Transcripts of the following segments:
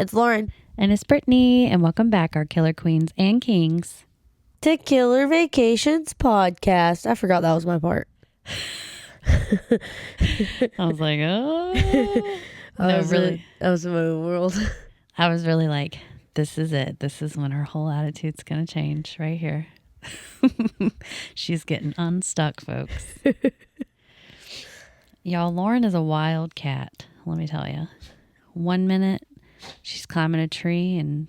It's Lauren. And it's Brittney, and welcome back, our killer queens and kings. To Killer Vacations Podcast. I forgot that was my part. I was like, oh. I was in my own world. I was really like, this is it. This is when her whole attitude's going to change right here. She's getting unstuck, folks. Y'all, Lauren is a wild cat, let me tell you. 1 minute, she's climbing a tree and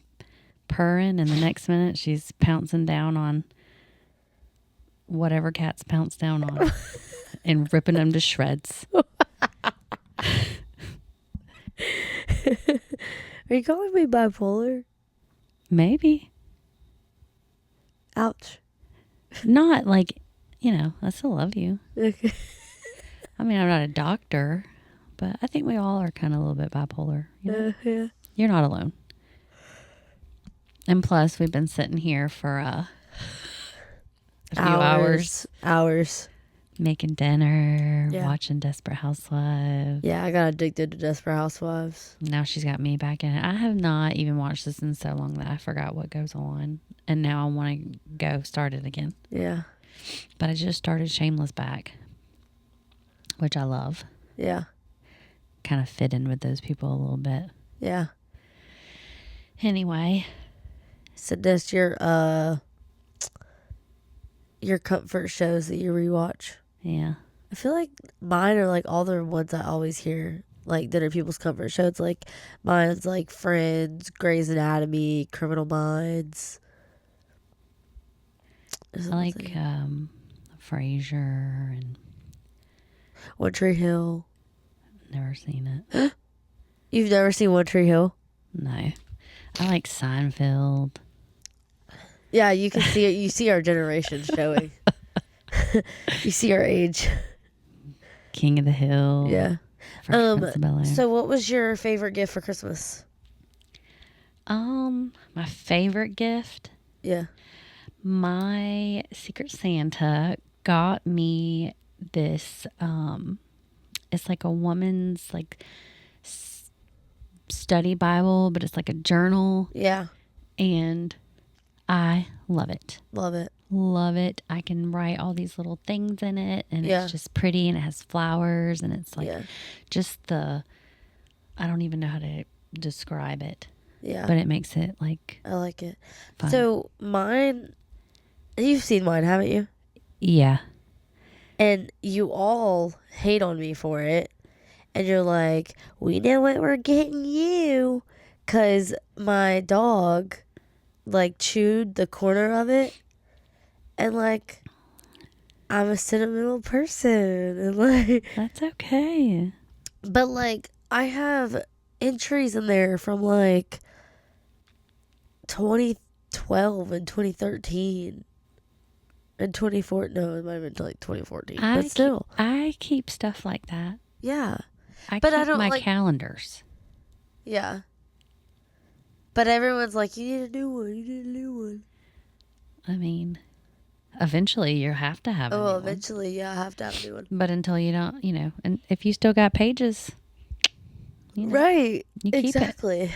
purring, and the next minute, she's pouncing down on whatever cats pounce down on and ripping them to shreds. Are you calling me bipolar? Maybe. Ouch. Not like, I still love you. Okay. I mean, I'm not a doctor, but I think we all are kind of a little bit bipolar. Yeah. You're not alone. And plus, we've been sitting here for a few hours. Making dinner, Yeah. watching Desperate Housewives. Yeah, I got addicted to Desperate Housewives. Now she's got me back in it. I have not even watched this in so long that I forgot what goes on. And now I want to go start it again. Yeah. But I just started Shameless back, which I love. Yeah. Kind of fit in with those people a little bit. Yeah. Anyway. So that's your comfort shows that you rewatch. Yeah. I feel like mine are like all the ones I always hear, like that are people's comfort shows. Like mine's like Friends, Grey's Anatomy, Criminal Minds. I like Frasier and One Tree Hill. Never seen it. You've never seen One Tree Hill? No. I like Seinfeld. Yeah, you can see it. You see our generation showing. You see our age. King of the Hill. Yeah. So what was your favorite gift for Christmas? My favorite gift? Yeah. My Secret Santa got me this, it's like a woman's like study Bible, but it's like a journal. Yeah. And I love it. Love it. Love it. I can write all these little things in it, and Yeah. it's just pretty, and it has flowers, and it's like just I don't even know how to describe it. Yeah. But it makes it like I like it. fun. So mine, you've seen mine, haven't you? Yeah. And you all hate on me for it. And you're like, we know what we're getting you. Because my dog, like, chewed the corner of it. And, like, I'm a sentimental person. And, like, That's okay. but, like, I have entries in there from, like, 2012 and 2013. And 2014. No, it might have been like 2014. But still. I keep stuff like that. Yeah. I But keep I don't my like calendars. Yeah. But everyone's like, you need a new one. You need a new one. I mean, eventually you have to have a new one. Eventually, yeah, I have to have a new one. But until you don't, and if you still got pages, Right. you keep exactly.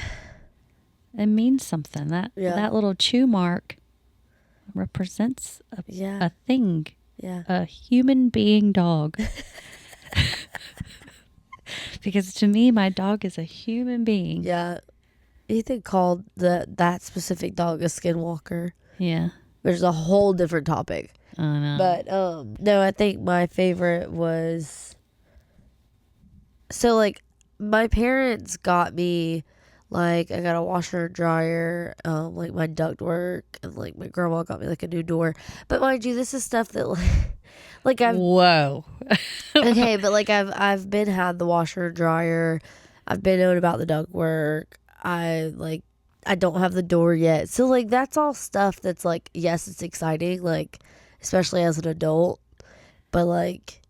It means something. That little chew mark represents a thing. Yeah. A human being dog. Because to me, my dog is a human being. Yeah. Ethan called that specific dog a skinwalker. Yeah. Which is a whole different topic. I know. But, no, I think my favorite was... So, like, my parents got me, like, I got a washer and dryer, like, my ductwork, and, like, my grandma got me, like, a new door. But mind you, this is stuff that, like I've... Whoa. Okay, but, like, I've been had the washer and dryer. I've been known about the ductwork. I don't have the door yet. So, like, that's all stuff that's, like, yes, it's exciting, like, especially as an adult. But, like,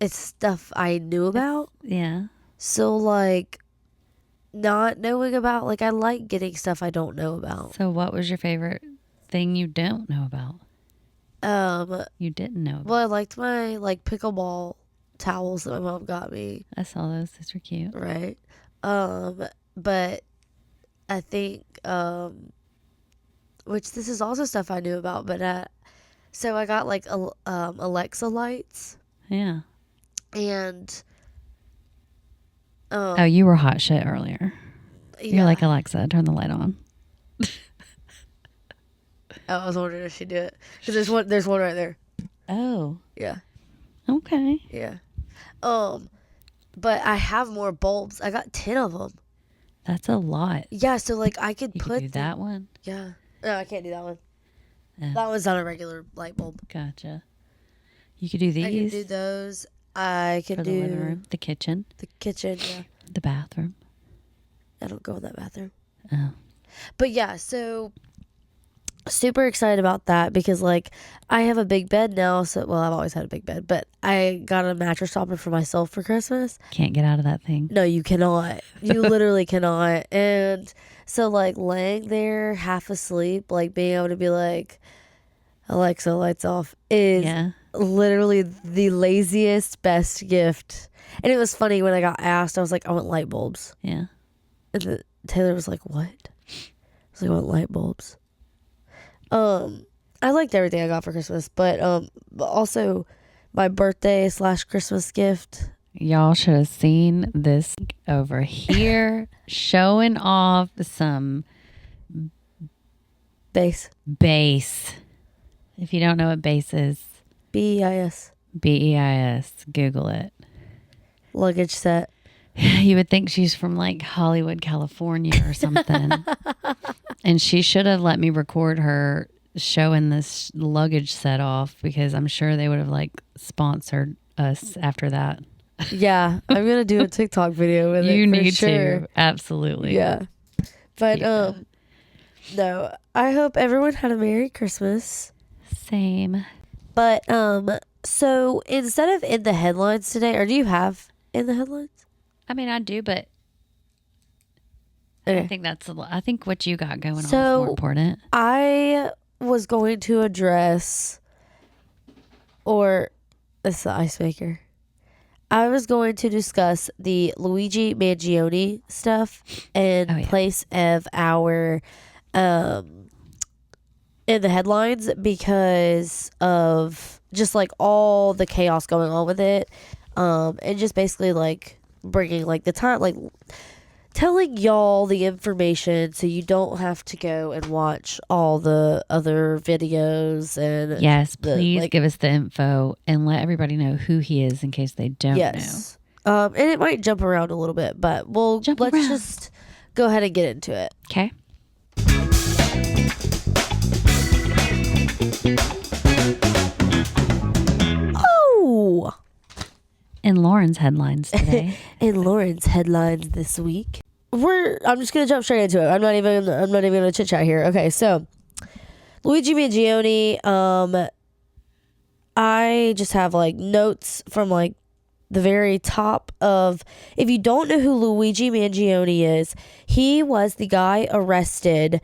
it's stuff I knew about. Yeah. So, like, not knowing about, like, I like getting stuff I don't know about. So what was your favorite thing you don't know about? You didn't know about? Well, I liked my, like, pickleball towels that my mom got me. I saw those. Those were cute. Right. But I think, which this is also stuff I knew about, but so I got like Alexa lights, Yeah. and Oh, you were hot shit earlier. yeah. You're like, Alexa, turn the light on. I was wondering if she'd do it because there's one right there. Oh. Yeah, Okay. yeah. But I have more bulbs. I got 10 of them. That's a lot. Yeah, so like I could You put could do that one. Yeah. No, I can't do that one. Oh, That one's not a regular light bulb. gotcha. You could do these. I can do those. I can for do the living room, the kitchen, the kitchen. Yeah, the bathroom. I don't go in that bathroom. Oh. But yeah, so super excited about that because like I have a big bed now. So well, I've always had a big bed, but I got a mattress topper for myself for Christmas. Can't get out of that thing. No, you cannot. You literally cannot. And so like laying there half asleep, like being able to be like, Alexa, lights off is Yeah. literally the laziest, best gift. And it was funny when I got asked, I was like, I want light bulbs. Yeah. And Taylor was like, what? I was like, I want light bulbs. I liked everything I got for Christmas, but also my birthday / Christmas gift. Y'all should have seen this over here showing off some Base. bass. If you don't know what bass is, BEIS. BEIS. Google it. Luggage set. You would think she's from like Hollywood, California or something. And she should have let me record her showing this luggage set off because I'm sure they would have like sponsored us after that. Yeah, I'm gonna do a TikTok video with it. You for need sure. to. Absolutely. Yeah. But Yeah. no, I hope everyone had a Merry Christmas. Same. But so instead of in the headlines today, or do you have in the headlines? I mean, I do, but Okay. I think I think what you got going on is So- more important. I was going to address, or it's the ice maker. I was going to discuss the Luigi Mangione stuff in Oh, yeah. place of our in the headlines because of just like all the chaos going on with it, and just basically like bringing like the time, like telling y'all the information so you don't have to go and watch all the other videos and Yes, the, please like, give us the info and let everybody know who he is in case they don't know. yes. And it might jump around a little bit, but let's around. just go ahead and get into it. Okay. Oh, In Lauren's headlines today. in Lauren's headlines this week, I'm just gonna jump straight into it. I'm not even gonna chit chat here. Okay, so Luigi Mangione. I just have like notes from like the very top of. If you don't know who Luigi Mangione is, he was the guy arrested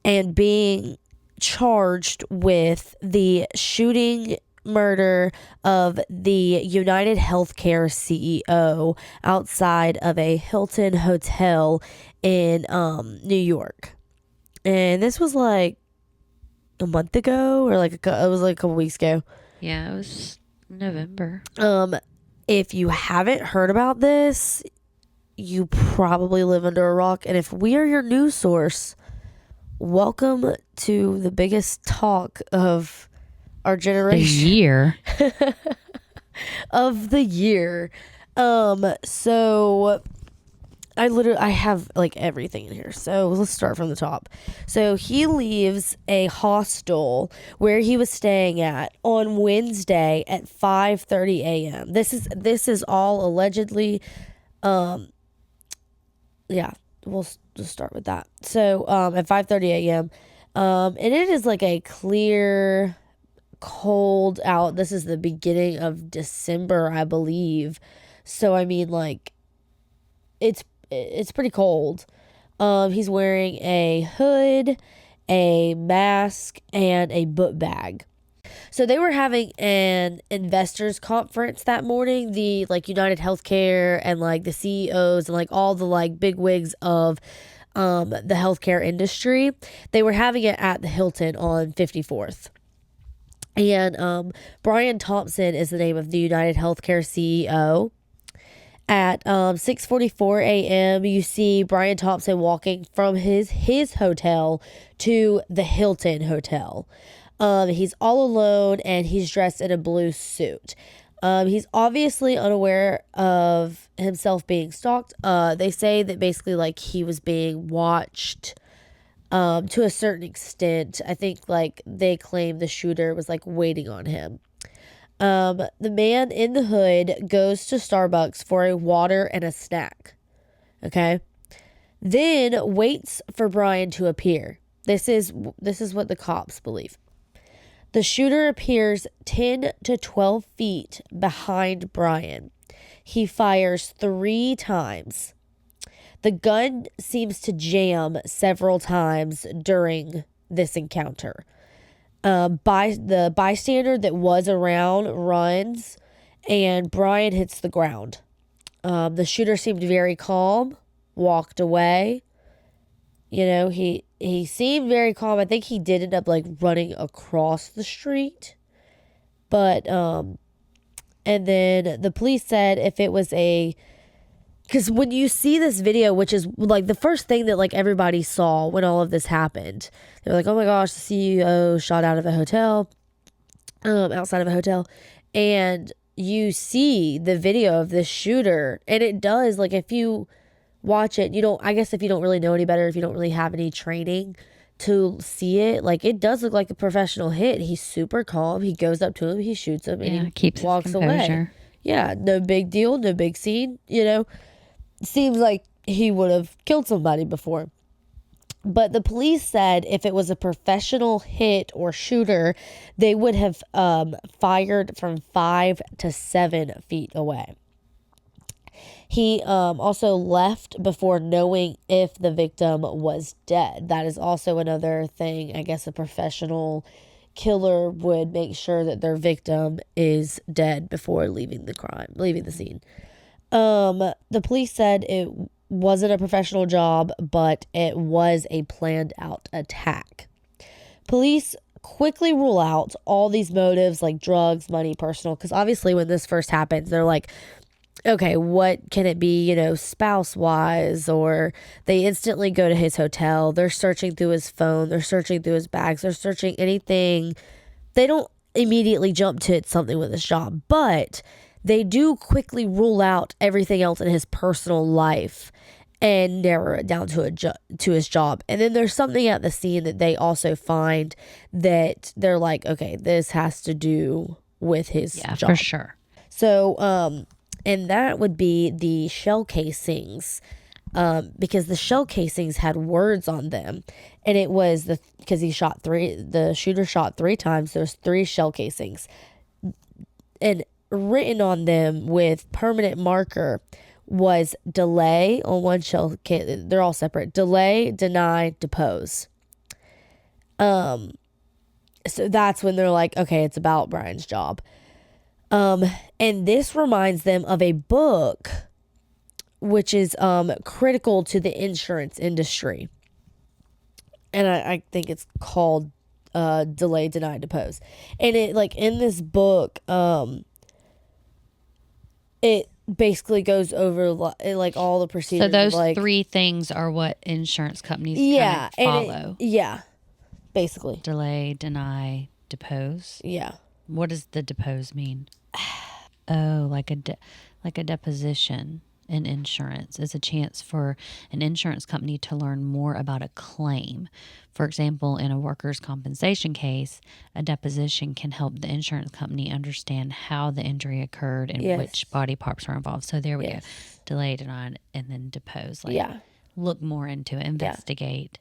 and being charged with the shooting murder of the United Healthcare CEO outside of a Hilton hotel in New York. And this was like a month ago, or like it was like a couple weeks ago. Yeah, it was November. If you haven't heard about this, you probably live under a rock. And if we are your news source, welcome to the biggest talk of our The generation. year. Of the year. So I have like everything in here. So let's start from the top. So he leaves a hostel where he was staying at on Wednesday at 5:30 a.m. This is all allegedly. Yeah, we'll just start with that. So at 5:30 a.m. And it is like a clear, cold out. This is the beginning of December, I believe. So I mean, like, it's pretty cold. He's wearing a hood, a mask, and a book bag. So they were having an investors conference that morning. The like United Healthcare and like the CEOs and like all the like big wigs of the healthcare industry. They were having it at the Hilton on 54th. And Brian Thompson is the name of the United Healthcare CEO. At 6:44 a.m., you see Brian Thompson walking from his hotel to the Hilton Hotel. He's all alone and he's dressed in a blue suit. He's obviously unaware of himself being stalked. They say that basically like he was being watched to a certain extent. I think like they claim the shooter was like waiting on him. The man in the hood goes to Starbucks for a water and a snack. Okay. Then waits for Brian to appear. This is what the cops believe. The shooter appears 10 to 12 feet behind Brian. He fires 3 times. The gun seems to jam several times during this encounter. The bystander that was around runs, and Brian hits the ground. The shooter seemed very calm, walked away. You know, he seemed very calm. I think he did end up like running across the street. But and then the police said if it was because when you see this video, which is like the first thing that like everybody saw when all of this happened, they're like, oh my gosh, the CEO shot out of a hotel, outside of a hotel. And you see the video of this shooter, and it does, like, if you watch it, I guess if you don't really know any better, if you don't really have any training to see it, like, it does look like a professional hit. He's super calm. He goes up to him, he shoots him, and he keeps walks away. Yeah, no big deal, no big scene, Seems like he would have killed somebody before. But the police said if it was a professional hit or shooter, they would have fired from 5 to 7 feet away. He also left before knowing if the victim was dead. That is also another thing. I guess a professional killer would make sure that their victim is dead before leaving the scene. The police said it wasn't a professional job, but it was a planned out attack. Police quickly rule out all these motives like drugs, money, personal, because obviously when this first happens, they're like, okay, what can it be, spouse wise, or they instantly go to his hotel. They're searching through his phone. They're searching through his bags. They're searching anything. They don't immediately jump to it's something with his job, but they do quickly rule out everything else in his personal life and narrow it down to his job. And then there's something at the scene that they also find that they're like, okay, this has to do with his job. Yeah, for sure. So, and that would be the shell casings, because the shell casings had words on them, and it was because the shooter shot 3 times. There's 3 shell casings, and written on them with permanent marker was delay on one shell case. They're all separate. Delay, deny, depose. So that's when they're like, okay, it's about Brian's job. And this reminds them of a book which is critical to the insurance industry. And I think it's called Delay, Deny, Depose. And it, like, in this book, it basically goes over like all the procedures. So those like, 3 things are what insurance companies kind of follow. Basically. Delay, deny, depose. Yeah. What does the depose mean? Oh, like a deposition in insurance is a chance for an insurance company to learn more about a claim. For example, in a workers' compensation case, a deposition can help the insurance company understand how the injury occurred and which body parts were involved. So there we go. Delay, deny, and then depose. Look more into it, investigate,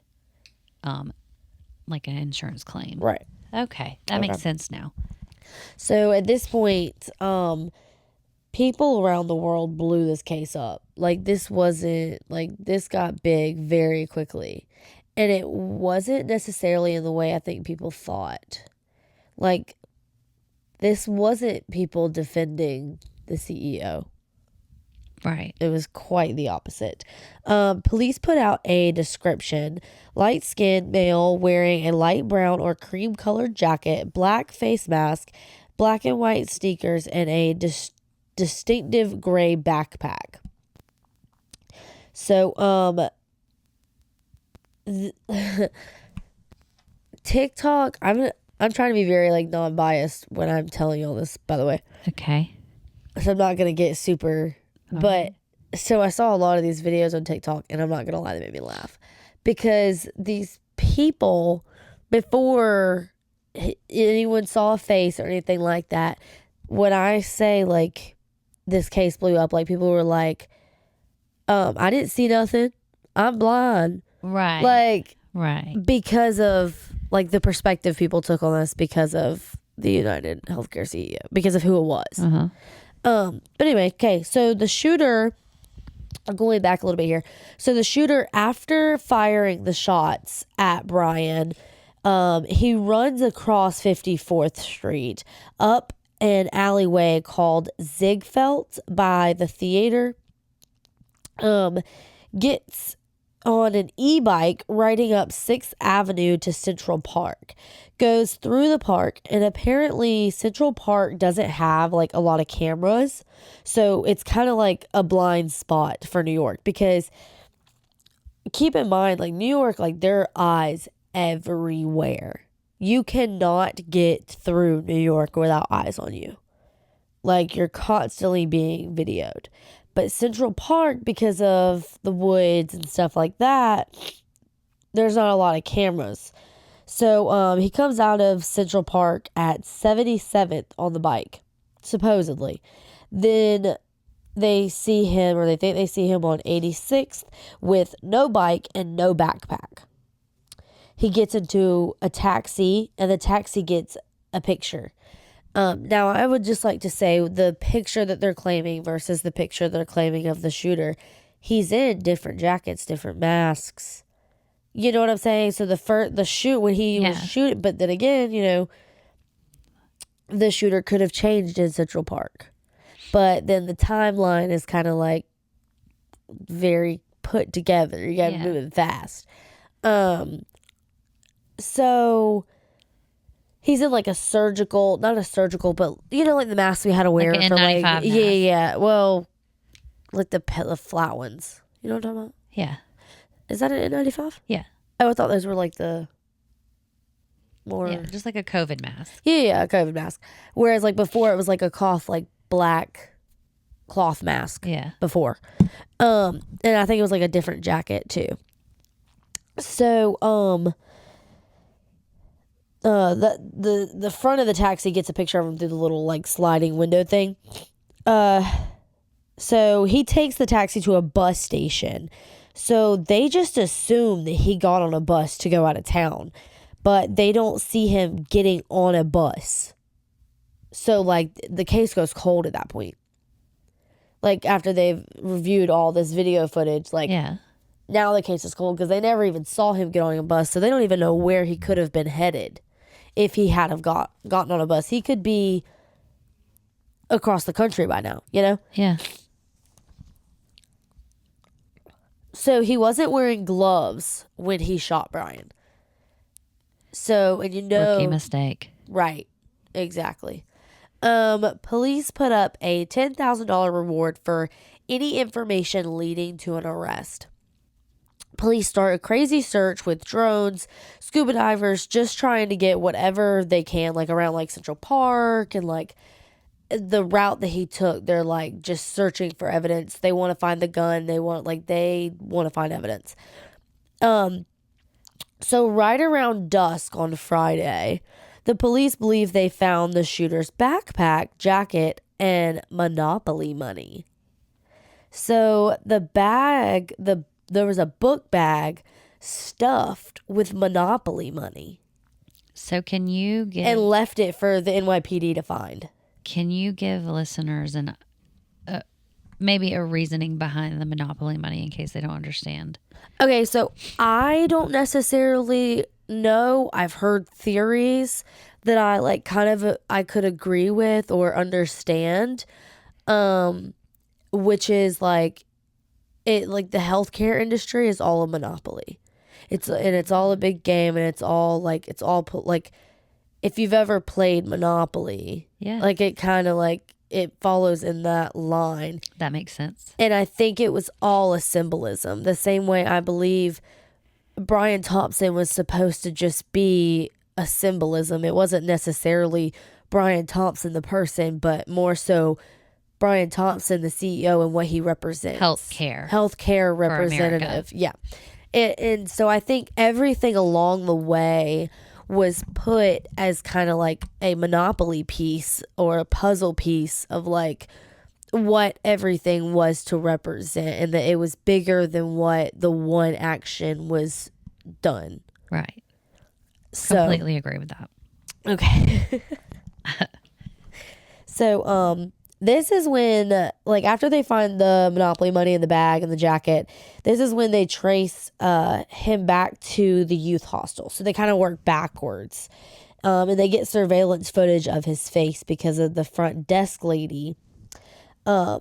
like an insurance claim. Right. Okay. That makes sense now. So at this point, people around the world blew this case up. Like, this got big very quickly. And it wasn't necessarily in the way I think people thought. Like, this wasn't people defending the CEO. Right. It was quite the opposite. Police put out a description: light-skinned male wearing a light brown or cream-colored jacket, black face mask, black and white sneakers, and a distinctive gray backpack. So, TikTok, I'm trying to be very like non-biased when I'm telling you all this, by the way. Okay. So I'm not gonna get super, but so I saw a lot of these videos on TikTok, and I'm not gonna lie, they made me laugh because these people, before anyone saw a face or anything like that, when I say like this case blew up, like people were like, I didn't see nothing, I'm blind, Right. like right. because of like the perspective people took on this because of the United Healthcare CEO, because of who it was. Uh-huh. But anyway, okay, so the shooter, I'm going back a little bit here. So the shooter, after firing the shots at Brian, he runs across 54th Street up an alleyway called Ziegfeld by the theater, gets on an e-bike riding up 6th Avenue to Central Park, goes through the park, and apparently Central Park doesn't have like a lot of cameras, so it's kind of like a blind spot for New York, because keep in mind, like New York, like there are eyes everywhere. You cannot get through New York without eyes on you. Like you're constantly being videoed. But Central Park, because of the woods and stuff like that, there's not a lot of cameras. So he comes out of Central Park at 77th on the bike, supposedly. Then they see him, or they think they see him on 86th with no bike and no backpack. He gets into a taxi, and the taxi gets a picture. Now, I would just like to say the picture that they're claiming versus the picture they're claiming of the shooter, he's in different jackets, different masks. You know what I'm saying? So the shoot when he was shooting, but then again, you know, the shooter could have changed in Central Park. But then the timeline is kind of like very put together. You got to move it fast. So he's in like a surgical, not a surgical, but you know, like the mask we had to wear Like an for N95 like, mask. yeah. Well, like the flat ones. You know what I'm talking about? Yeah. Is that an N95? Yeah. Oh, I thought those were like the more. Yeah. Just like a COVID mask. Yeah, a COVID mask. Whereas like before it was like a like black cloth mask. Yeah. Before. And I think it was like a different jacket too. So, the front of the taxi gets a picture of him through the little like sliding window thing. So he takes the taxi to a bus station. So they just assume that he got on a bus to go out of town, but they don't see him getting on a bus. So like the case goes cold at that point. Like after they've reviewed all this video footage, like now the case is cold because they never even saw him get on a bus. So they don't even know where he could have been headed. If he had have gotten on a bus, he could be across the country by now, you know? Yeah. So he wasn't wearing gloves when he shot Brian. So, and you know... Rookie mistake. Right. Exactly. Police put up a $10,000 reward for any information leading to an arrest. Police start a crazy search with drones, scuba divers, just trying to get whatever they can, like around like Central Park and like the route that he took. They're like just searching for evidence. They want to find the gun. They want to find evidence. So right around dusk on Friday, the police believe they found the shooter's backpack, jacket, and Monopoly money. So the bag, there was a book bag stuffed with Monopoly money. So can you give... And left it for the NYPD to find. Can you give listeners maybe a reasoning behind the Monopoly money in case they don't understand? Okay, so I don't necessarily know. I've heard theories that I like I could agree with or understand. which is like the healthcare industry is all a monopoly. It's all a big game, and it's all like if you've ever played Monopoly, Yeah. like it kind of like it follows in that line. That makes sense. And I think it was all a symbolism. The same way I believe Brian Thompson was supposed to just be a symbolism. It wasn't necessarily Brian Thompson the person, but more so Brian Thompson the CEO and what he represents. Healthcare representative. Yeah. And so I think everything along the way was put as kind of like a monopoly piece or a puzzle piece of like what everything was to represent, and that it was bigger than what the one action was done. Right. So, completely agree with that. Okay. So, this is when, like, after they find the Monopoly money in the bag and the jacket, this is when they trace him back to the youth hostel. So they kind of work backwards. And they get surveillance footage of his face because of the front desk lady at,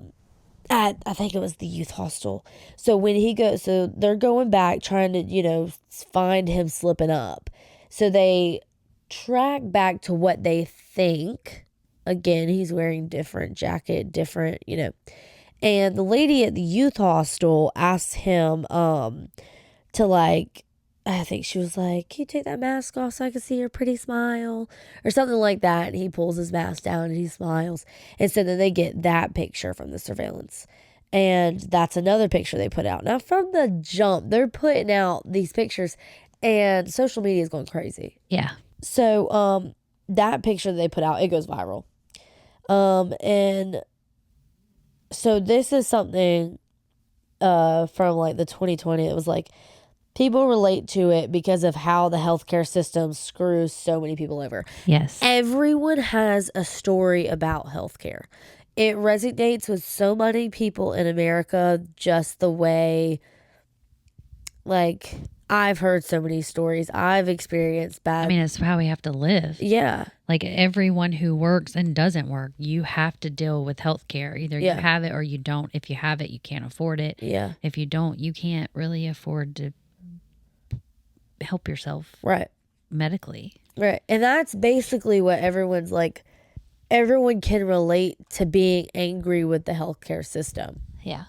I think it was the youth hostel. So when he goes, so they're going back trying to, find him slipping up. So they track back to what they think. Again, he's wearing different jacket, different. And the lady at the youth hostel asks him to, like, I think she was like, can you take that mask off so I can see your pretty smile? Or something like that. And he pulls his mask down and he smiles. And so then they get that picture from the surveillance. And that's another picture they put out. Now, from the jump, they're putting out these pictures and social media is going crazy. Yeah. So that picture they put out, it goes viral. And so this is something from like the 2020. It was like people relate to it because of how the healthcare system screws so many people over. Yes. Everyone has a story about healthcare. It resonates with so many people in America, just the way, like, I've heard so many stories. I've experienced bad. I mean, it's how we have to live. Yeah. Like everyone who works and doesn't work, you have to deal with healthcare. Either you have it or you don't. If you have it, you can't afford it. Yeah. If you don't, you can't really afford to help yourself. Right. Medically. Right. And that's basically what everyone's like. Everyone can relate to being angry with the healthcare system. Yeah.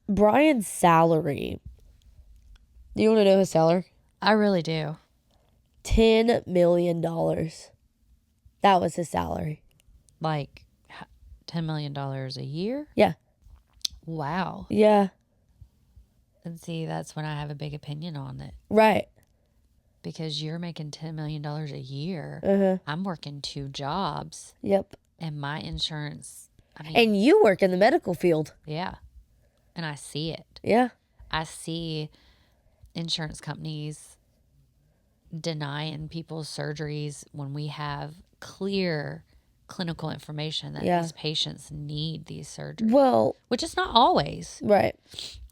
Brian's salary. Do you want to know his salary? I really do. $10 million. That was his salary. Like $10 million a year? Yeah. Wow. Yeah. And see, that's when I have a big opinion on it. Right. Because you're making $10 million a year. Uh-huh. I'm working 2 jobs. Yep. And my insurance. And you work in the medical field. Yeah. And I see it. Yeah. I see insurance companies denying people's surgeries when we have clear clinical information that these patients need these surgeries. Well, which is not always. Right.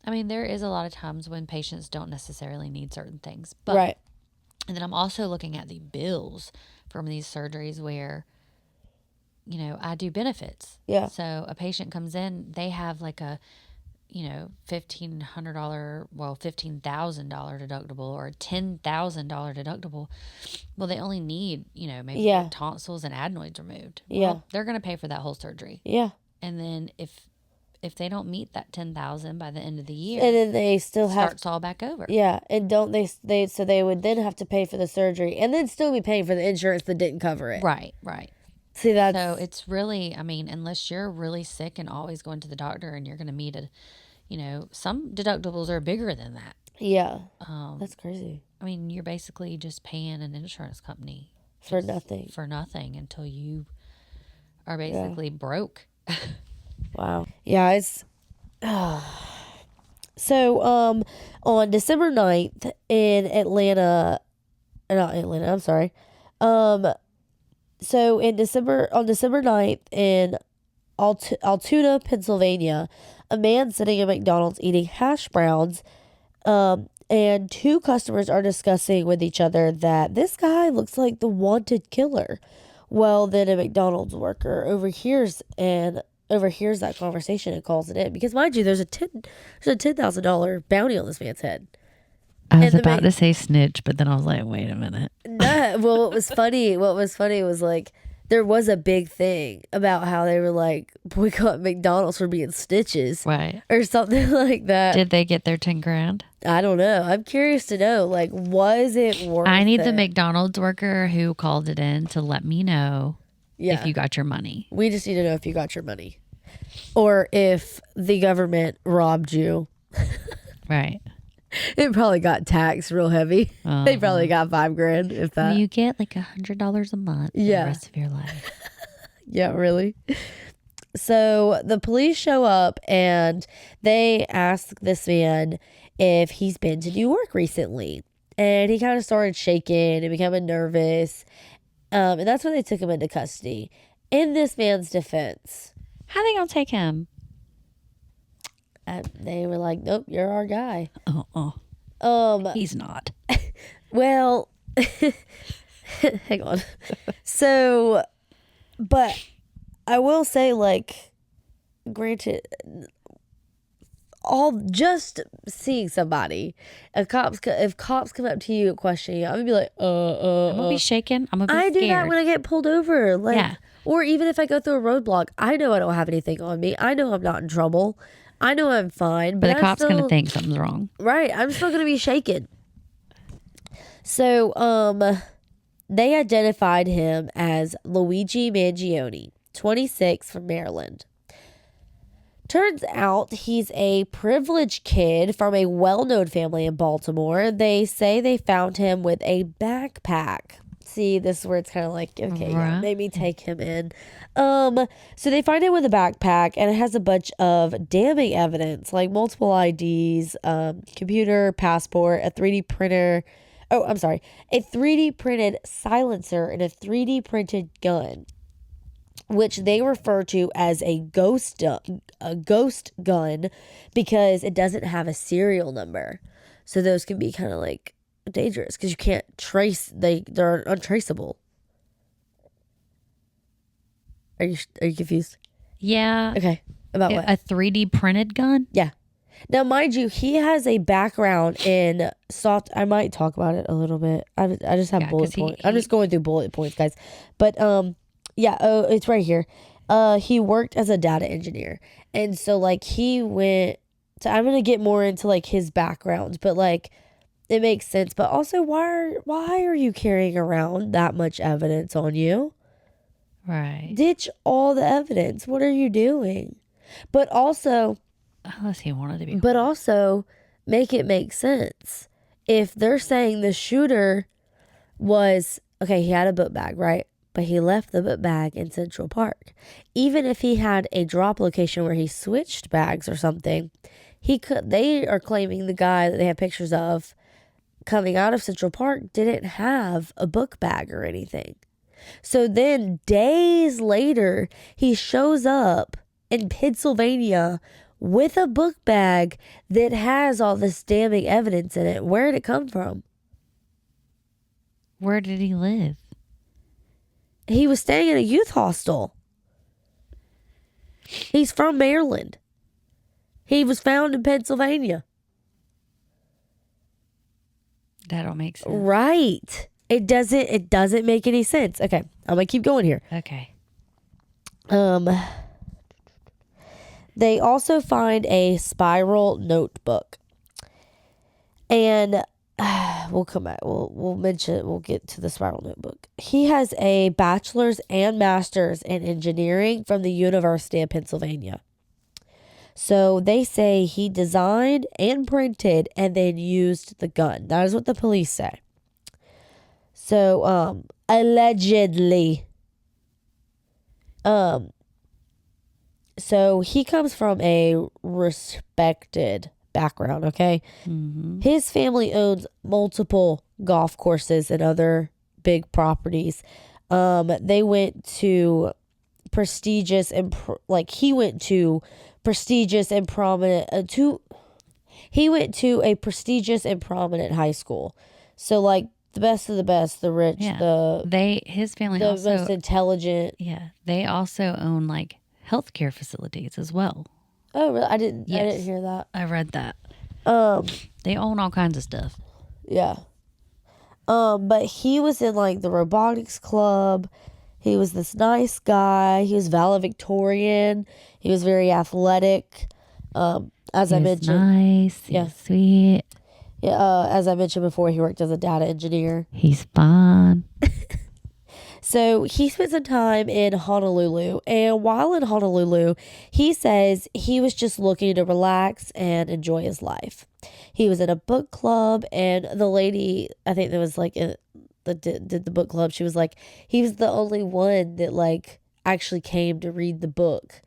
I mean, there is a lot of times when patients don't necessarily need certain things. But, right. And then I'm also looking at the bills from these surgeries where, I do benefits. Yeah. So a patient comes in, they have like a, $1,500, $15,000 deductible or a $10,000 deductible. Well, they only need, maybe their tonsils and adenoids removed. Well, they're going to pay for that whole surgery. Yeah. And then if they don't meet that $10,000 by the end of the year, and then they still starts all back over. Yeah, and don't they so they would then have to pay for the surgery and then still be paying for the insurance that didn't cover it. Right, right. See, that's so it's really, unless you're really sick and always going to the doctor and you're going to meet some deductibles are bigger than that. Yeah, that's crazy. You're basically just paying an insurance company for nothing. For nothing until you are basically broke. Wow. Yeah, it's so on December 9th in not Atlanta, I'm sorry. So on December 9th in Altoona, Pennsylvania, a man sitting at McDonald's eating hash browns, and 2 customers are discussing with each other that this guy looks like the wanted killer. Well, then a McDonald's worker overhears and overhears that conversation and calls it in. Because mind you, there's a $10,000 bounty on this man's head. I was And about to say snitch, but then I was like, wait a minute. No, well, what was funny was like there was a big thing about how they were like boycott McDonald's for being stitches, Right. or something like that. Did they get their 10 grand? I don't know. I'm curious to know, like, was it worth I need it? the McDonald's worker who called it in to let me know if you got your money. We just need to know if you got your money, or if the government robbed you. Right. It probably got taxed real heavy. They probably got $5,000, if that. Well, you get like $100 a month for the rest of your life. Yeah, really. So the police show up and they ask this man if he's been to New York recently. And he kind of started shaking and becoming nervous. And that's when they took him into custody. In this man's defense, How they gonna take him? they were like, nope, you're our guy. He's not. Well, hang on. So, but I will say, like, granted, just seeing somebody, if cops come up to you and question you, I'm gonna be like, I'm gonna be shaking. I'm gonna be I scared. do that when I get pulled over, like, Yeah. or even if I go through a roadblock, I know I don't have anything on me. I know I'm not in trouble. I know I'm fine, But the I'm cop's still, gonna think something's wrong. right. I'm still gonna be shaken. So, they identified him as Luigi Mangione, 26, from Maryland. Turns out he's a privileged kid from a well-known family in Baltimore. They say they found him with a backpack. See, this is where it's kind of like, okay, yeah, maybe take him in. So they find him with a backpack, and it has a bunch of damning evidence, like multiple IDs, computer, passport, a 3D printer. Oh, I'm sorry, a 3D printed silencer and a 3D printed gun, which they refer to as a ghost gun because it doesn't have a serial number. So those can be kind of like dangerous because you can't trace, they're untraceable. Are you confused? Yeah. Okay. About what? A 3D printed gun? Yeah. Now, mind you, he has a background in soft. I might talk about it a little bit. I just have bullet points. I'm just going through bullet points, guys. But yeah. Oh, it's right here. He worked as a data engineer, and so like he went. So I'm gonna get more into like his background, but like it makes sense. But also, why are you carrying around that much evidence on you? Right. Ditch all the evidence. What are you doing? But also, unless he wanted to be. But also, make it make sense. If they're saying the shooter was, okay, he had a book bag, right? But he left the book bag in Central Park. Even if he had a drop location where he switched bags or something, they are claiming the guy that they have pictures of coming out of Central Park didn't have a book bag or anything. So then days later, he shows up in Pennsylvania with a book bag that has all this damning evidence in it. Where did it come from? Where did he live? He was staying in a youth hostel. He's from Maryland. He was found in Pennsylvania. That don't make sense. Right. It doesn't make any sense. Okay, I'm gonna keep going here. Okay. They also find a spiral notebook. And we'll come back. We'll get to the spiral notebook. He has a bachelor's and master's in engineering from the University of Pennsylvania. So they say he designed and printed and then used the gun. That is what the police say. So, allegedly. So he comes from a respected background, okay? Mm-hmm. His family owns multiple golf courses and other big properties. They went to prestigious and he went to prestigious and prominent he went to a prestigious and prominent high school. So like the best of the best, the rich, his family the also, most intelligent. Yeah, they also own like healthcare facilities as well. Oh, really? I didn't Yes. hear that. I read that. Um, They own all kinds of stuff. yeah. But he was in like the robotics club. He was this nice guy. He was valedictorian. He was very athletic. As I He's mentioned, nice. Yeah. He's sweet. yeah. As I mentioned before, he worked as a data engineer. He's fun. So he spent some time in Honolulu, and while in Honolulu, he says he was just looking to relax and enjoy his life. He was in a book club, and the lady, I think that was like that did the book club, she was like, he was the only one that like actually came to read the book.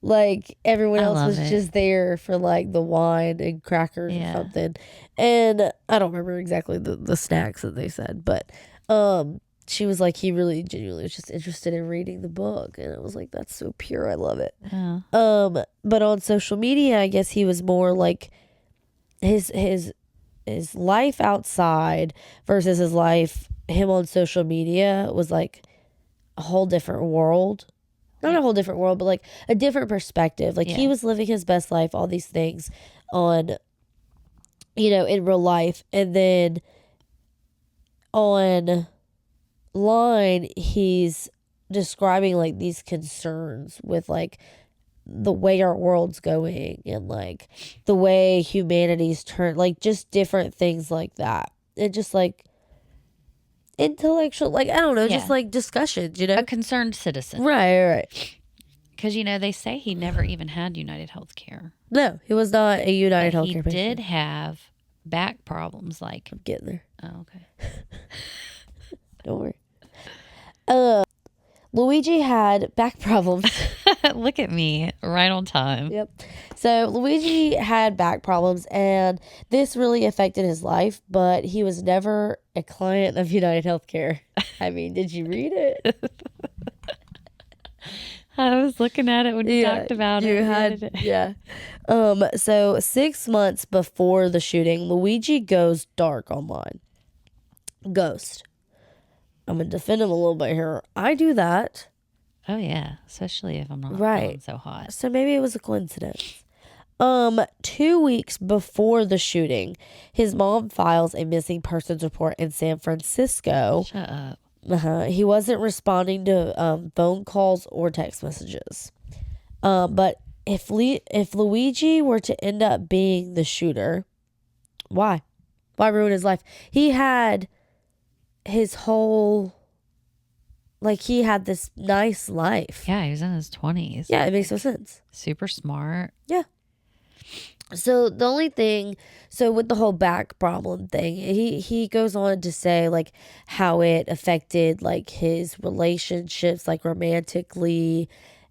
Like everyone I else love was it. just there for like the wine and crackers Yeah. or something. And I don't remember exactly the snacks that they said, but she was like, he really genuinely was just interested in reading the book. And I was like, that's so pure. I love it. Yeah. But on social media, I guess he was more like his life outside versus him on social media was like a whole different world. Not a whole different world, but like a different perspective. Like he Yeah. was living his best life, all these things on, in real life. And then online, he's describing like these concerns with like the way our world's going and like the way humanity's turned, like just different things like that. And just like intellectual, like, I don't know, just Yeah. like discussions, A concerned citizen. Right. Because, they say he never even had United Healthcare. No, he was not a United But he Healthcare patient. did have back problems like... I'm getting there. Oh, okay. Don't worry. Luigi had back problems. Look at me. Right on time. Yep. So Luigi had back problems, and this really affected his life, but he was never a client of United Healthcare. I mean, did you read it? I was looking at it when you talked about you it. had, yeah. So 6 months before the shooting, Luigi goes dark online. Ghost. I'm going to defend him a little bit here. I do that. Oh, yeah. Especially if I'm not Right. feeling so hot. So maybe it was a coincidence. 2 weeks before the shooting, his mom files a missing persons report in San Francisco. Shut up. He wasn't responding to phone calls or text messages. But if Luigi were to end up being the shooter, why? Why ruin his life? He had his whole, like, he had this nice life. Yeah, he was in his 20s. Yeah, it makes no sense. Super smart. Yeah. So the only thing, with the whole back problem thing, he goes on to say like how it affected like his relationships, like romantically,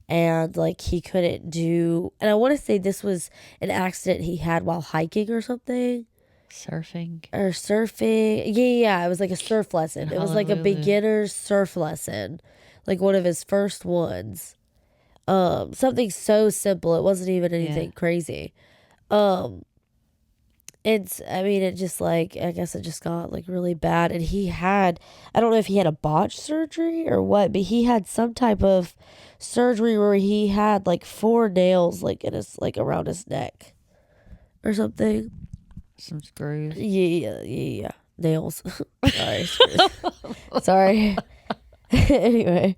and like he couldn't do, and I want to say this was an accident he had while hiking or something. Surfing. Or surfing. Yeah, it was like a surf lesson. It was like a Honolulu. beginner's surf lesson. Like one of his first ones. Something so simple. It wasn't even anything crazy. It just like, I guess it just got like really bad. And he had, I don't know if he had a botched surgery or what, but he had some type of surgery where he had like 4 nails like in his, like around his neck or something. Some screws. Yeah. Nails. Sorry. Sorry. Anyway.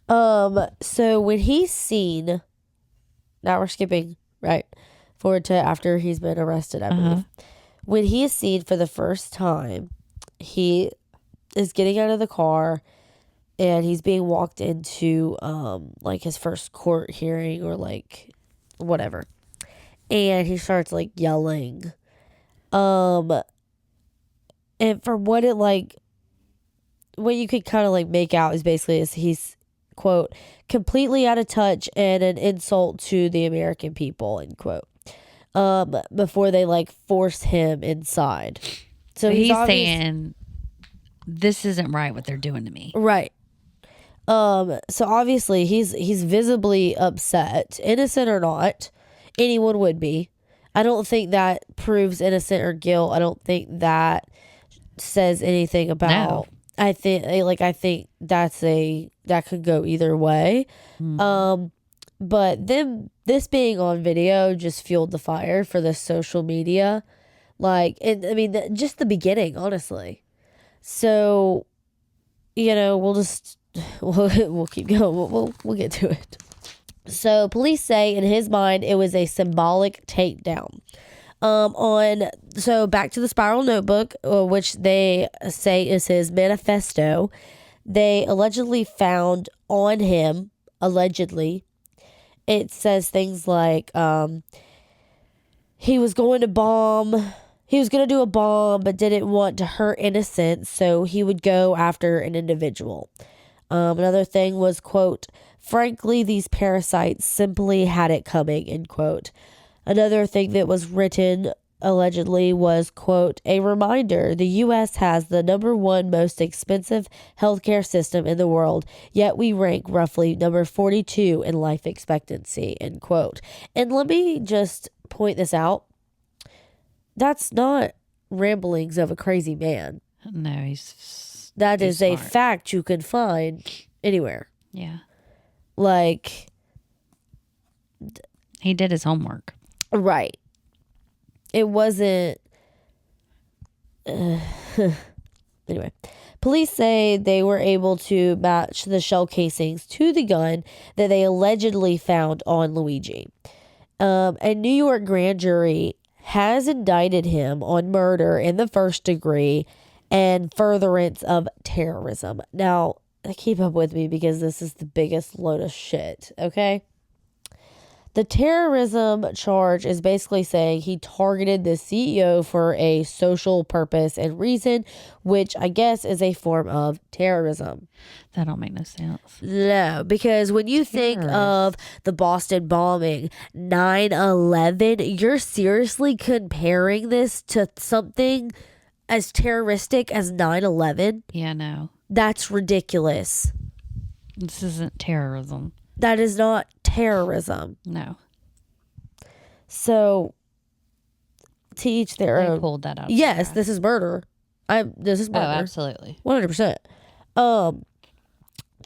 So when he's seen, now we're skipping, right, forward to after he's been arrested, I believe. When he is seen for the first time, he is getting out of the car and he's being walked into, like his first court hearing or like whatever. And he starts like yelling. And from what you could kind of like make out is basically he's, quote, completely out of touch and an insult to the American people, end quote. Before they like force him inside. So he's saying this isn't right what they're doing to me. Right. So obviously he's visibly upset, innocent or not. Anyone would be. I don't think that proves innocent or guilt. I don't think that says anything about. No. I think that could go either way. But this being on video just fueled the fire for the social media. Like, and I mean, just the beginning, honestly. So, we'll keep going. We'll get to it. So, police say in his mind it was a symbolic takedown. So back to the spiral notebook, which they say is his manifesto. They allegedly found on him, it says things like he was going to do a bomb, but didn't want to hurt innocents, so he would go after an individual. Another thing was, quote, frankly, these parasites simply had it coming, end quote. Another thing that was written allegedly was, quote, a reminder, the U.S. has the number 1 most expensive healthcare system in the world, yet we rank roughly number 42 in life expectancy, end quote. And let me just point this out. That's not ramblings of a crazy man. No, that is smart. A fact you can find anywhere. Yeah. Like, he did his homework. Right. It wasn't. Anyway, police say they were able to match the shell casings to the gun that they allegedly found on Luigi. A New York grand jury has indicted him on murder in the first degree and furtherance of terrorism. Now, keep up with me because this is the biggest load of shit, okay? The terrorism charge is basically saying he targeted the CEO for a social purpose and reason, which I guess is a form of terrorism. That don't make no sense. No, because when you think of the Boston bombing, 9/11, you're seriously comparing this to something as terroristic as 9/11? Yeah, no. That's ridiculous. This isn't terrorism. That is not terrorism. No. So, to each their own. They pulled that out. Yes, this is murder. This is murder. Oh, absolutely. 100%.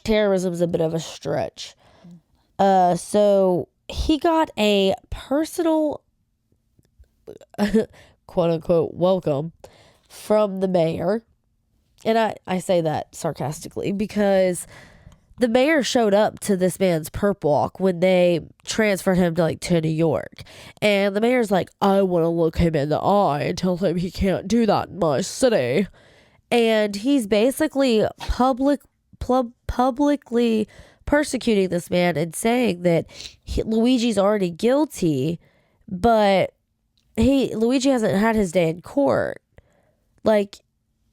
Terrorism is a bit of a stretch. So he got a personal, quote unquote, welcome from the mayor. And I say that sarcastically because the mayor showed up to this man's perp walk when they transferred him to New York. And the mayor's like, I want to look him in the eye and tell him he can't do that in my city. And he's basically publicly persecuting this man and saying that Luigi's already guilty, but Luigi hasn't had his day in court. Like,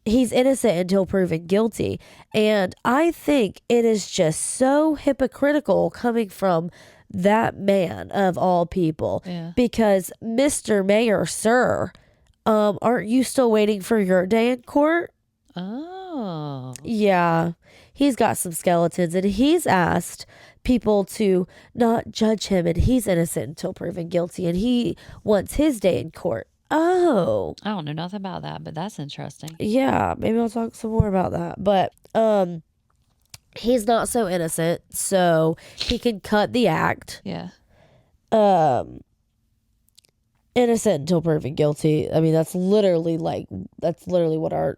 he's innocent until proven guilty. And I think it is just so hypocritical coming from that man of all people. Yeah. Because, Mr. Mayor, sir, aren't you still waiting for your day in court? Oh. Yeah. He's got some skeletons and he's asked people to not judge him and he's innocent until proven guilty and he wants his day in court. Oh. I don't know nothing about that, but that's interesting. Yeah, maybe I'll talk some more about that. But he's not so innocent, so he can cut the act. Yeah. Innocent until proven guilty. I mean, that's literally what our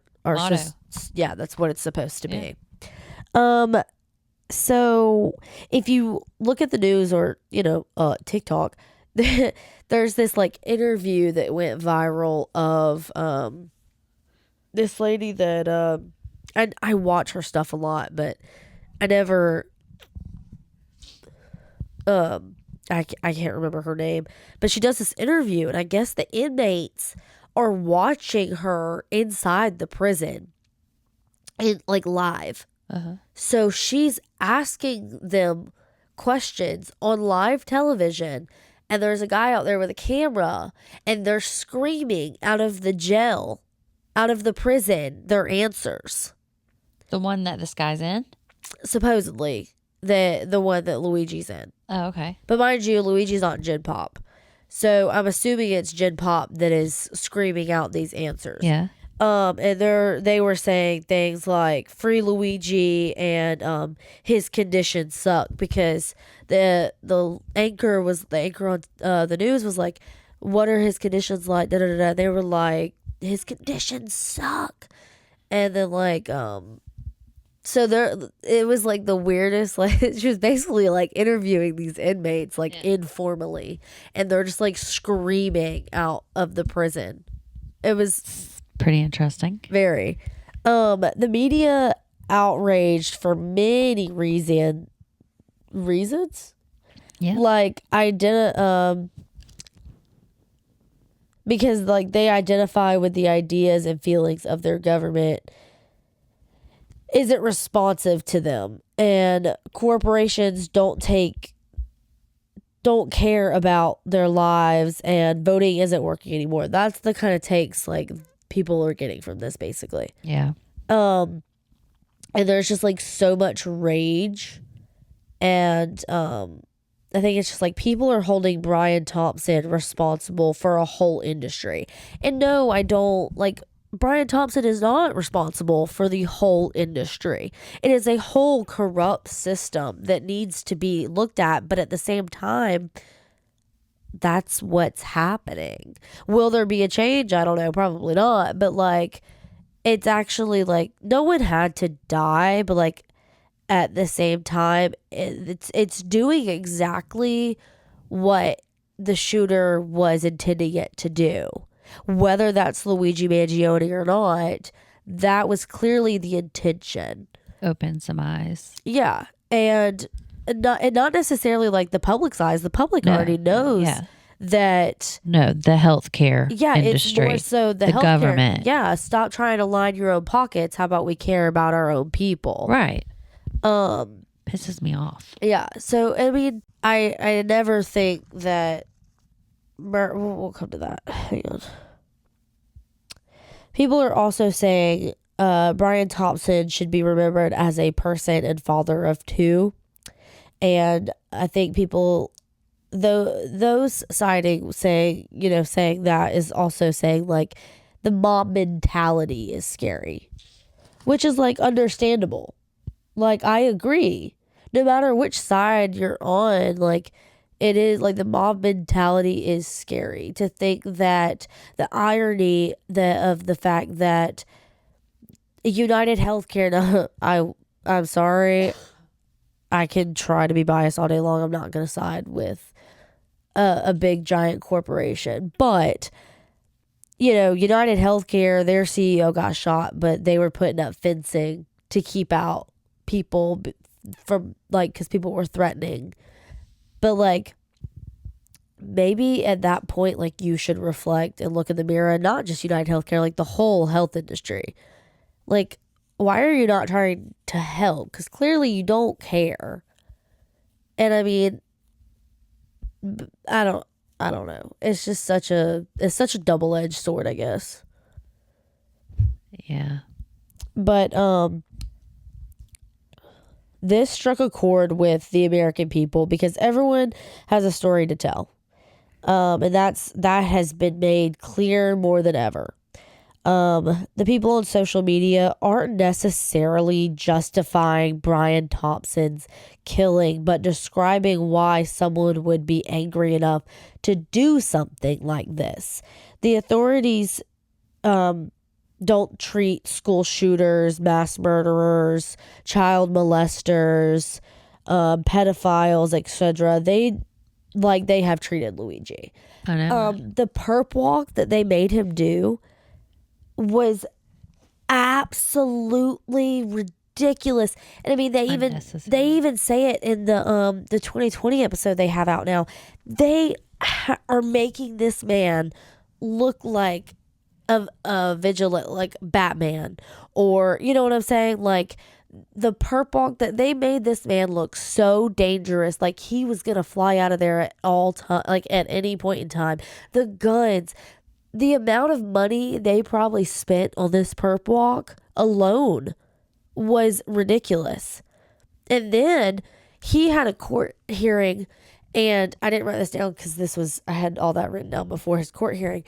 yeah, that's what it's supposed to be. So if you look at the news or, TikTok, there's this interview that went viral of this lady that I watch her stuff a lot, but I never I can't remember her name, but she does this interview and I guess the inmates are watching her inside the prison in live. Uh-huh. So she's asking them questions on live television. And there's a guy out there with a camera and they're screaming out of the jail, out of the prison, their answers. The one that this guy's in? Supposedly, the one that Luigi's in. Oh, okay. But mind you, Luigi's not Gen Pop. So I'm assuming it's Gen Pop that is screaming out these answers. Yeah. And they were saying things like free Luigi and his conditions suck because the anchor on the news was like, what are his conditions like? Da, da, da, da. They were like, his conditions suck. And then like so there it was like the weirdest, like she was basically like interviewing these inmates like informally, and they're just like screaming out of the prison. It was Pretty interesting. very the media outraged for many reasons. Yeah. Like I didn't because like they identify with the ideas and feelings of their government isn't responsive to them, and corporations don't care about their lives, and voting isn't working anymore. That's the kind of takes like people are getting from this basically. Yeah. And there's just like so much rage, and I think it's just like people are holding Brian Thompson responsible for a whole industry. And no, I don't like Brian Thompson is not responsible for the whole industry. It is a whole corrupt system that needs to be looked at, but at the same time, that's what's happening. Will there be a change? I don't know, probably not, but like it's actually like no one had to die, but like at the same time it's doing exactly what the shooter was intending it to do. Whether that's Luigi Mangione or not, that was clearly the intention. Open some eyes. Yeah. And not necessarily like the public's eyes. The public already knows that. No, the healthcare industry. It's more so the healthcare, government. Yeah. Stop trying to line your own pockets. How about we care about our own people? Right. Pisses me off. Yeah. So, I mean, I never think that. We'll come to that. Hang on. People are also saying Brian Thompson should be remembered as a person and father of two. And I think people, those siding saying that is also saying like the mob mentality is scary, which is like understandable. Like I agree. No matter which side you're on, like it is like the mob mentality is scary. To think that the irony of the fact that United Healthcare, I'm sorry, I can try to be biased all day long. I'm not going to side with a big giant corporation, but United Healthcare, their CEO got shot, but they were putting up fencing to keep out people from like because people were threatening. But like maybe at that point, like you should reflect and look in the mirror, and not just United Healthcare, like the whole health industry. Like, why are you not trying to help? Because clearly you don't care. And I mean, I don't know. It's just such a double-edged sword, I guess. Yeah. But this struck a chord with the American people because everyone has a story to tell. And that has been made clear more than ever. The people on social media aren't necessarily justifying Brian Thompson's killing, but describing why someone would be angry enough to do something like this. The authorities don't treat school shooters, mass murderers, child molesters, pedophiles, etc. They have treated Luigi. I know. The perp walk that they made him do was absolutely ridiculous. And I mean, they even say it in the 2020 episode they have out now. They are making this man look like a vigilant, like Batman, or you know what I'm saying? Like the perp walk that they made this man look so dangerous, like he was gonna fly out of there at all time, like at any point in time. The guns, the amount of money they probably spent on this perp walk alone was ridiculous. And then he had a court hearing, and I didn't write this down because I had all that written down before his court hearing.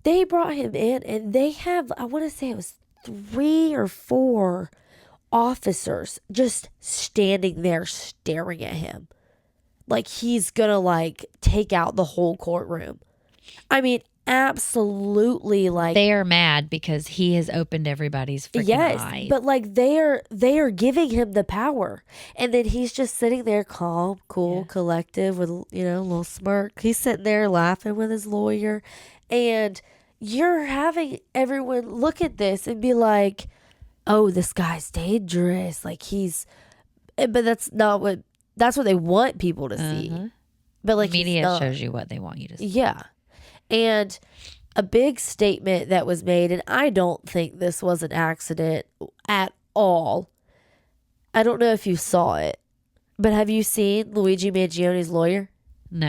They brought him in, and they have, I want to say it was 3 or 4 officers just standing there staring at him like he's gonna like take out the whole courtroom. I mean, absolutely, like They are mad because he has opened everybody's freaking eyes. but like they are giving him the power, and then he's just sitting there calm, cool, collective with a little smirk. He's sitting there laughing with his lawyer, and you're having everyone look at this and be like, oh, this guy's dangerous, like but that's what they want people to see. But like media shows you what they want you to see. Yeah. And a big statement that was made, and I don't think this was an accident at all. I don't know if you saw it, but have you seen Luigi Mangione's lawyer? No.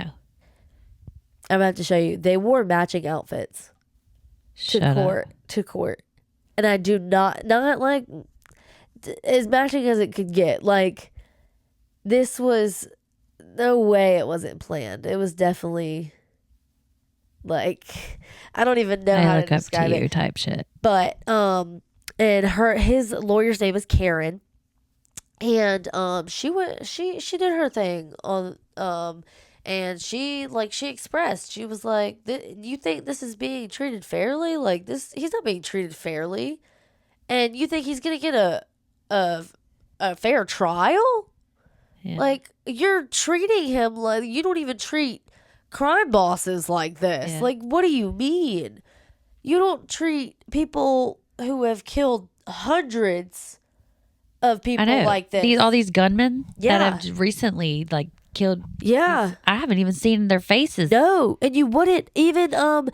I'm going to have to show you. They wore matching outfits to court. And I do not like as matching as it could get. Like, this was no way it wasn't planned. It was definitely like, I don't even know how to describe up to you it type shit. But and his lawyer's name is Karen, and she did her thing on and she expressed, she was like, you think this is being treated fairly? Like, he's not being treated fairly, and you think he's gonna get a fair trial? Yeah. Like, you're treating him like you don't even treat crime bosses like this. Yeah. Like, what do you mean? You don't treat people who have killed hundreds of people like this. All these gunmen Yeah. that have recently killed. Yeah. I haven't even seen their faces. No, and you wouldn't even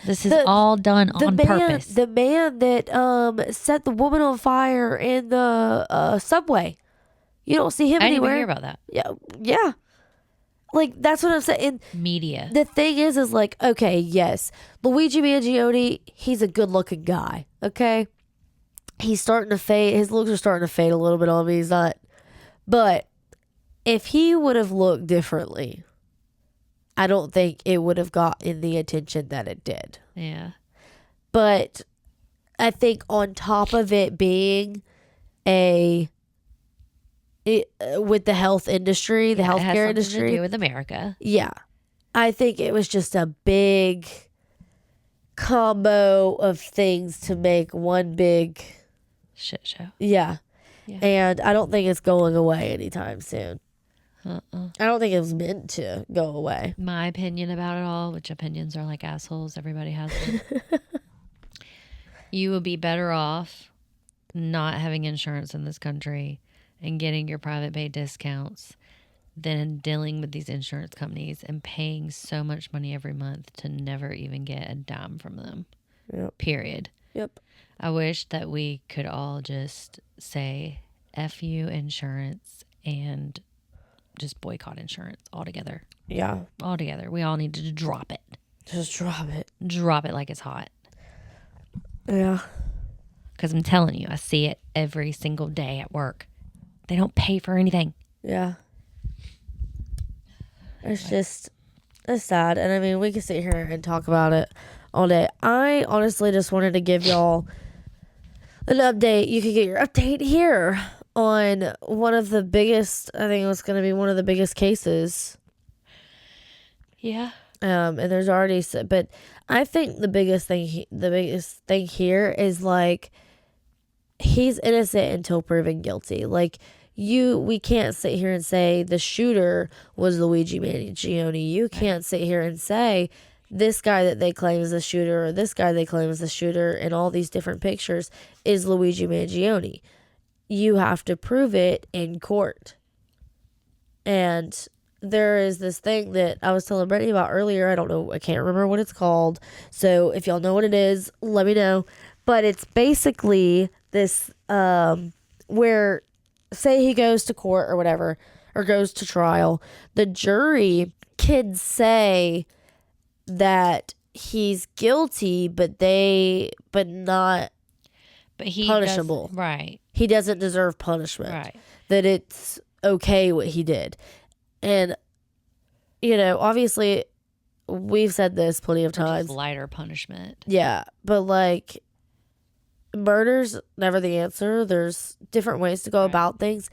This is all done on purpose. The man that set the woman on fire in the subway. You don't see him anywhere. I didn't even hear about that. Yeah. Like, that's what I'm saying. Media. The thing is like, okay, yes, Luigi Mangione, he's a good-looking guy, okay? He's starting to fade. His looks are starting to fade a little bit on me. He's not. But if he would have looked differently, I don't think it would have gotten the attention that it did. Yeah. But I think on top of it being with the health industry, the healthcare industry, to do with America. Yeah, I think it was just a big combo of things to make one big shit show. Yeah, and I don't think it's going away anytime soon. I don't think it was meant to go away. My opinion about it all, which opinions are like assholes, everybody has them. You would be better off not having insurance in this country and getting your private pay discounts than dealing with these insurance companies and paying so much money every month to never even get a dime from them. Yep. Period. Yep. I wish that we could all just say F you insurance and just boycott insurance altogether. Yeah. Altogether. We all need to drop it. Just drop it. Drop it like it's hot. Yeah. Because I'm telling you, I see it every single day at work. They don't pay for anything. Yeah. It's sad. And I mean, we could sit here and talk about it all day. I honestly just wanted to give y'all an update. You could get your update here on one of the biggest, I think it was going to be one of the biggest cases. Yeah. And there's already, but I think the biggest thing here is like, he's innocent until proven guilty. Like, we can't sit here and say the shooter was Luigi Mangione. You can't sit here and say this guy that they claim is the shooter or this guy they claim is the shooter in all these different pictures is Luigi Mangione. You have to prove it in court. And there is this thing that I was telling Brittney about earlier. I don't know. I can't remember what it's called. So if y'all know what it is, let me know. But it's basically this where, say he goes to court or whatever, or goes to trial, the jury can say that he's guilty, but not punishable. Right. He doesn't deserve punishment. Right. That it's okay what he did. And, obviously we've said this plenty of Or just times. lighter punishment. Yeah, but like murder's never the answer. There's different ways to go about things.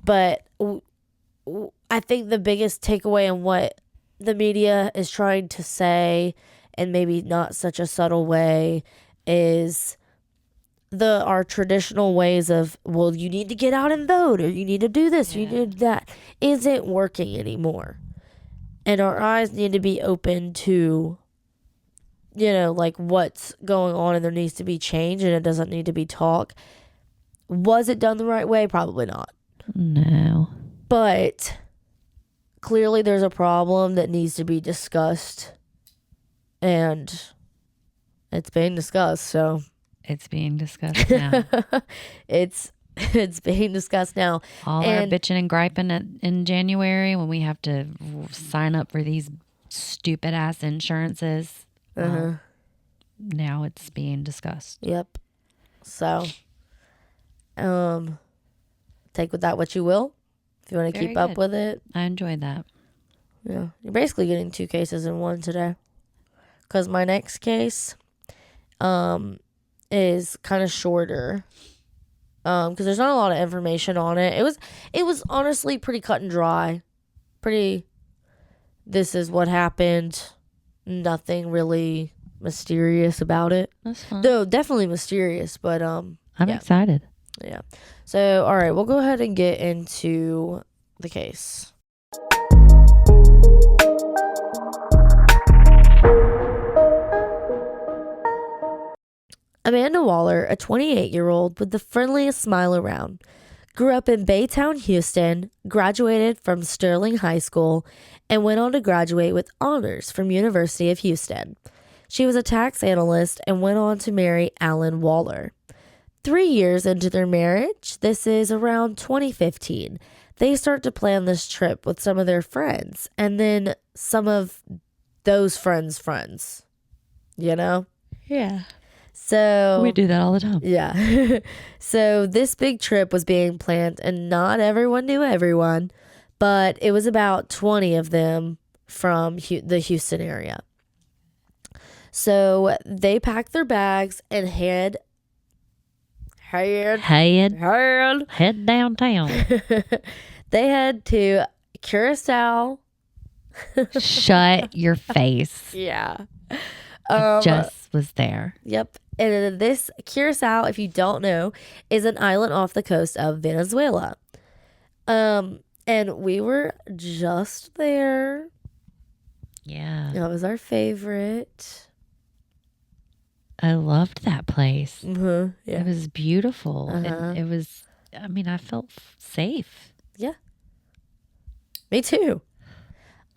But I think the biggest takeaway in what the media is trying to say, and maybe not such a subtle way, is our traditional ways of, well, you need to get out and vote, or you need to do this, or you need to do that, isn't working anymore. And our eyes need to be open to, like what's going on, and there needs to be change, and it doesn't need to be talk. Was it done the right way? Probably not. No. But clearly there's a problem that needs to be discussed, and it's being discussed, so. It's being discussed now. It's being discussed now. All our bitching and griping in January when we have to sign up for these stupid ass insurances. Now it's being discussed. Yep. So, take with that what you will. If you want to keep up with it. I enjoyed that. Yeah. You're basically getting 2 cases in one today. Because my next case is kind of shorter. Because there's not a lot of information on it. It was honestly pretty cut and dry. This is what happened. Nothing really mysterious about it. That's fun. Though definitely mysterious, but I'm excited. Yeah. So, all right, we'll go ahead and get into the case. Amanda Waller, a 28-year-old with the friendliest smile around, grew up in Baytown, Houston, graduated from Sterling High School, and went on to graduate with honors from University of Houston. She was a tax analyst and went on to marry Alan Waller. 3 years into their marriage, this is around 2015, they start to plan this trip with some of their friends, and then some of those friends, Yeah. So we do that all the time. Yeah. So this big trip was being planned, and not everyone knew everyone, but it was about 20 of them from the Houston area. So they packed their bags and head downtown. They head to Curacao. Shut your face. Yeah. Just was there. Yep. And this Curacao, if you don't know, is an island off the coast of Venezuela. And we were just there. Yeah. That was our favorite. I loved that place. Yeah. It was beautiful. It was, I felt safe. Yeah. Me too.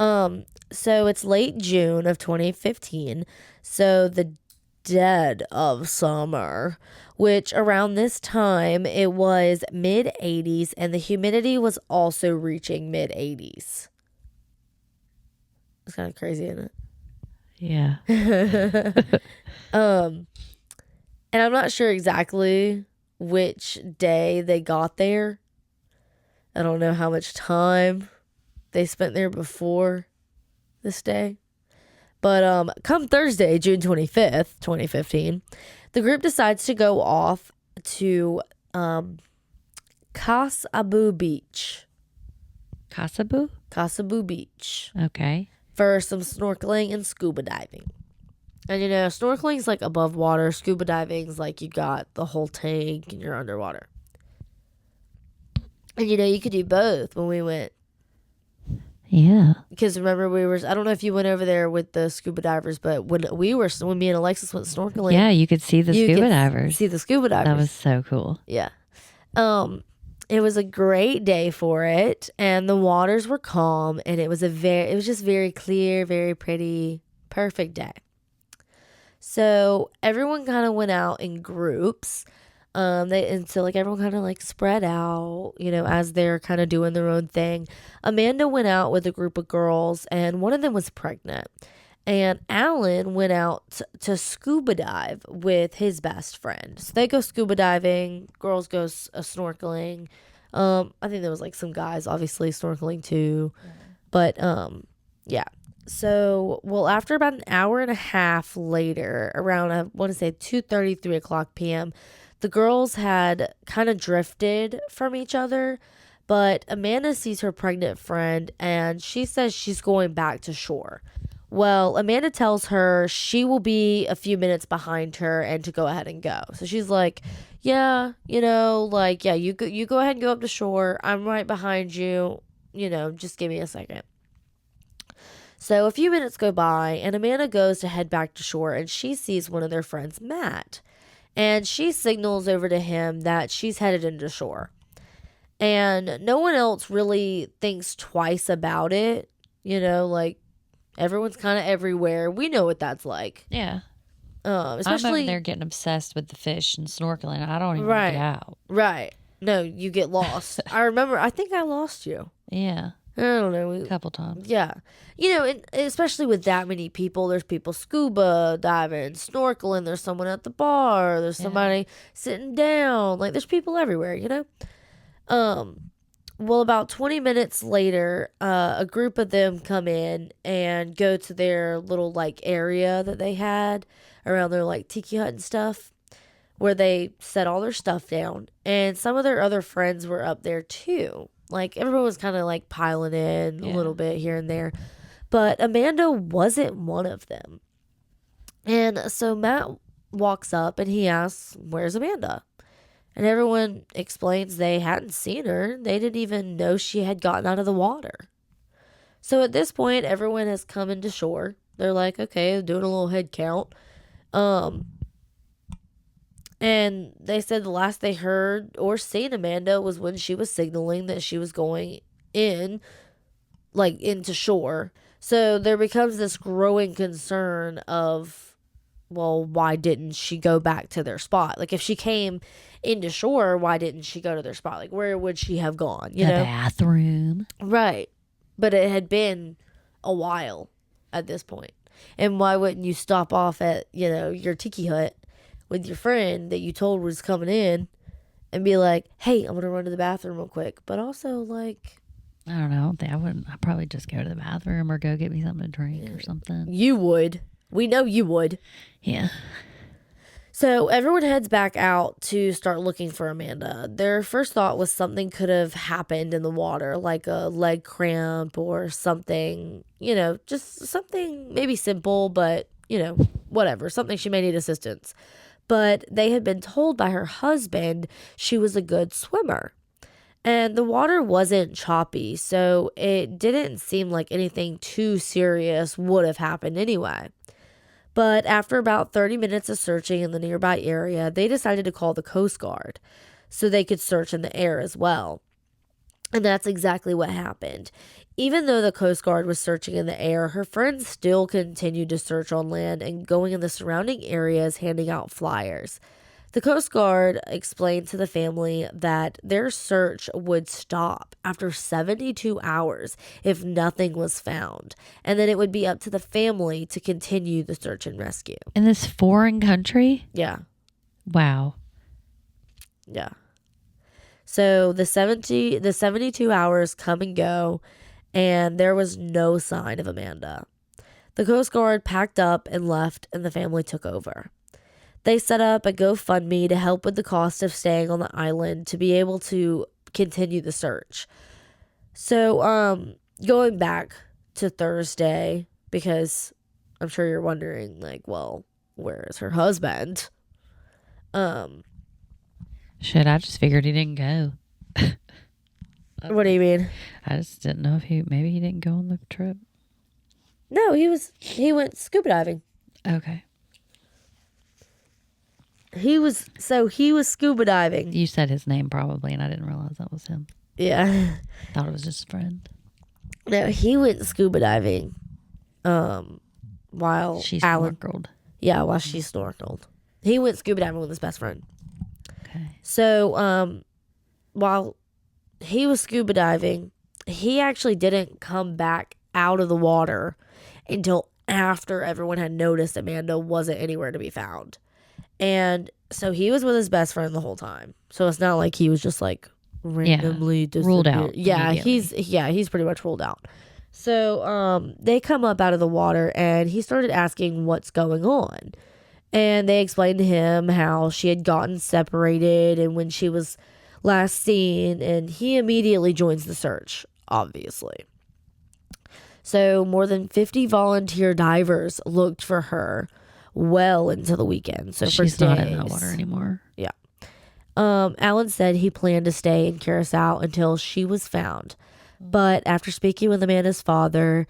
So it's late June of 2015. So the dead of summer, which around this time it was mid 80s, and the humidity was also reaching mid 80s. It's kind of crazy, isn't it? Yeah. And I'm not sure exactly which day they got there. I don't know how much time they spent there before this day. But come Thursday, June 25th, 2015, the group decides to go off to Casabu Beach. Casabu Beach. Okay. For some snorkeling and scuba diving. And snorkeling's like above water. Scuba diving's like you got the whole tank and you're underwater. And you could do both when we went. Yeah. Because remember I don't know if you went over there with the scuba divers, but when me and Alexis went snorkeling. Yeah, you could see the scuba divers. See the scuba divers. That was so cool. Yeah. It was a great day for it, and the waters were calm, and it was just very clear, very pretty, perfect day. So everyone kind of went out in groups. So everyone kind of spread out, as they're kind of doing their own thing. Amanda went out with a group of girls, and one of them was pregnant. And Alan went out to scuba dive with his best friend. So they go scuba diving, girls go snorkeling. I think there was some guys obviously snorkeling too. But yeah. So, well, after about an hour and a half later, around I want to say 2:30, 3 o'clock p.m., the girls had kind of drifted from each other, but Amanda sees her pregnant friend and she says she's going back to shore. Well, Amanda tells her she will be a few minutes behind her and to go ahead and go. So she's like, "Yeah, like yeah, you go ahead and go up to shore. I'm right behind you. Just give me a second." So a few minutes go by, and Amanda goes to head back to shore, and she sees one of their friends, Matt. And she signals over to him that she's headed into shore. And no one else really thinks twice about it. Like everyone's kind of everywhere. We know what that's like. Yeah. I'm over Especially there getting obsessed with the fish and snorkeling. I don't even right, get out. right. No, you get lost. I remember. I think I lost you. Yeah. I don't know. A couple times. Yeah. And especially with that many people, there's people scuba diving, snorkeling, there's someone at the bar, there's somebody sitting down. Like, there's people everywhere. Well, about 20 minutes later, a group of them come in and go to their little, like, area that they had around their, like, tiki hut and stuff, where they set all their stuff down. And some of their other friends were up there, too. Like, everyone was kind of, like, piling in a little bit here and there. But Amanda wasn't one of them. And so Matt walks up and he asks, "Where's Amanda?" And everyone explains they hadn't seen her. They didn't even know she had gotten out of the water. So at this point, everyone has come into shore. They're like, okay, doing a little head count. And they said the last they heard or seen Amanda was when she was signaling that she was going into shore. So there becomes this growing concern of, well, why didn't she go back to their spot? Like, if she came into shore, why didn't she go to their spot? Like, where would she have gone? The bathroom. Right. But it had been a while at this point. And why wouldn't you stop off at, your tiki hut with your friend that you told was coming in and be like, "Hey, I'm going to run to the bathroom real quick." But also, like, I don't know. I wouldn't. I'd probably just go to the bathroom or go get me something to drink or something. You would. We know you would. Yeah. So everyone heads back out to start looking for Amanda. Their first thought was something could have happened in the water, like a leg cramp or something, just something maybe simple, but, whatever, something she may need assistance. But they had been told by her husband she was a good swimmer. And the water wasn't choppy, so it didn't seem like anything too serious would have happened anyway. But after about 30 minutes of searching in the nearby area, they decided to call the Coast Guard so they could search in the air as well. And that's exactly what happened. Even though the Coast Guard was searching in the air, her friends still continued to search on land and going in the surrounding areas handing out flyers. The Coast Guard explained to the family that their search would stop after 72 hours if nothing was found, and then it would be up to the family to continue the search and rescue. In this foreign country? Yeah. Wow. Yeah. So the 72 hours come and go, and there was no sign of Amanda. The Coast Guard packed up and left, and the family took over. They set up a GoFundMe to help with the cost of staying on the island to be able to continue the search. So, going back to Thursday, because I'm sure you're wondering, like, well, where is her husband? Shit, I just figured he didn't go. What do you mean? I just didn't know if maybe he didn't go on the trip. No, he went scuba diving. Okay. He was scuba diving. You said his name probably, and I didn't realize that was him. Yeah. Thought it was just a friend. No, he went scuba diving. While she Alan, snorkeled. Yeah, while she snorkeled. He went scuba diving with his best friend. Okay. So, while he was scuba diving, he actually didn't come back out of the water until after everyone had noticed Amanda wasn't anywhere to be found. And so he was with his best friend the whole time. So it's not like he was just like randomly ruled out. Yeah, he's pretty much ruled out. So they come up out of the water, and he started asking what's going on. And they explained to him how she had gotten separated and when she was last seen, and he immediately joins the search, obviously. So more than 50 volunteer divers looked for her well into the weekend. So for She's days. not in that water anymore. Yeah. Alan said he planned to stay in Curacao until she was found. But after speaking with Amanda's father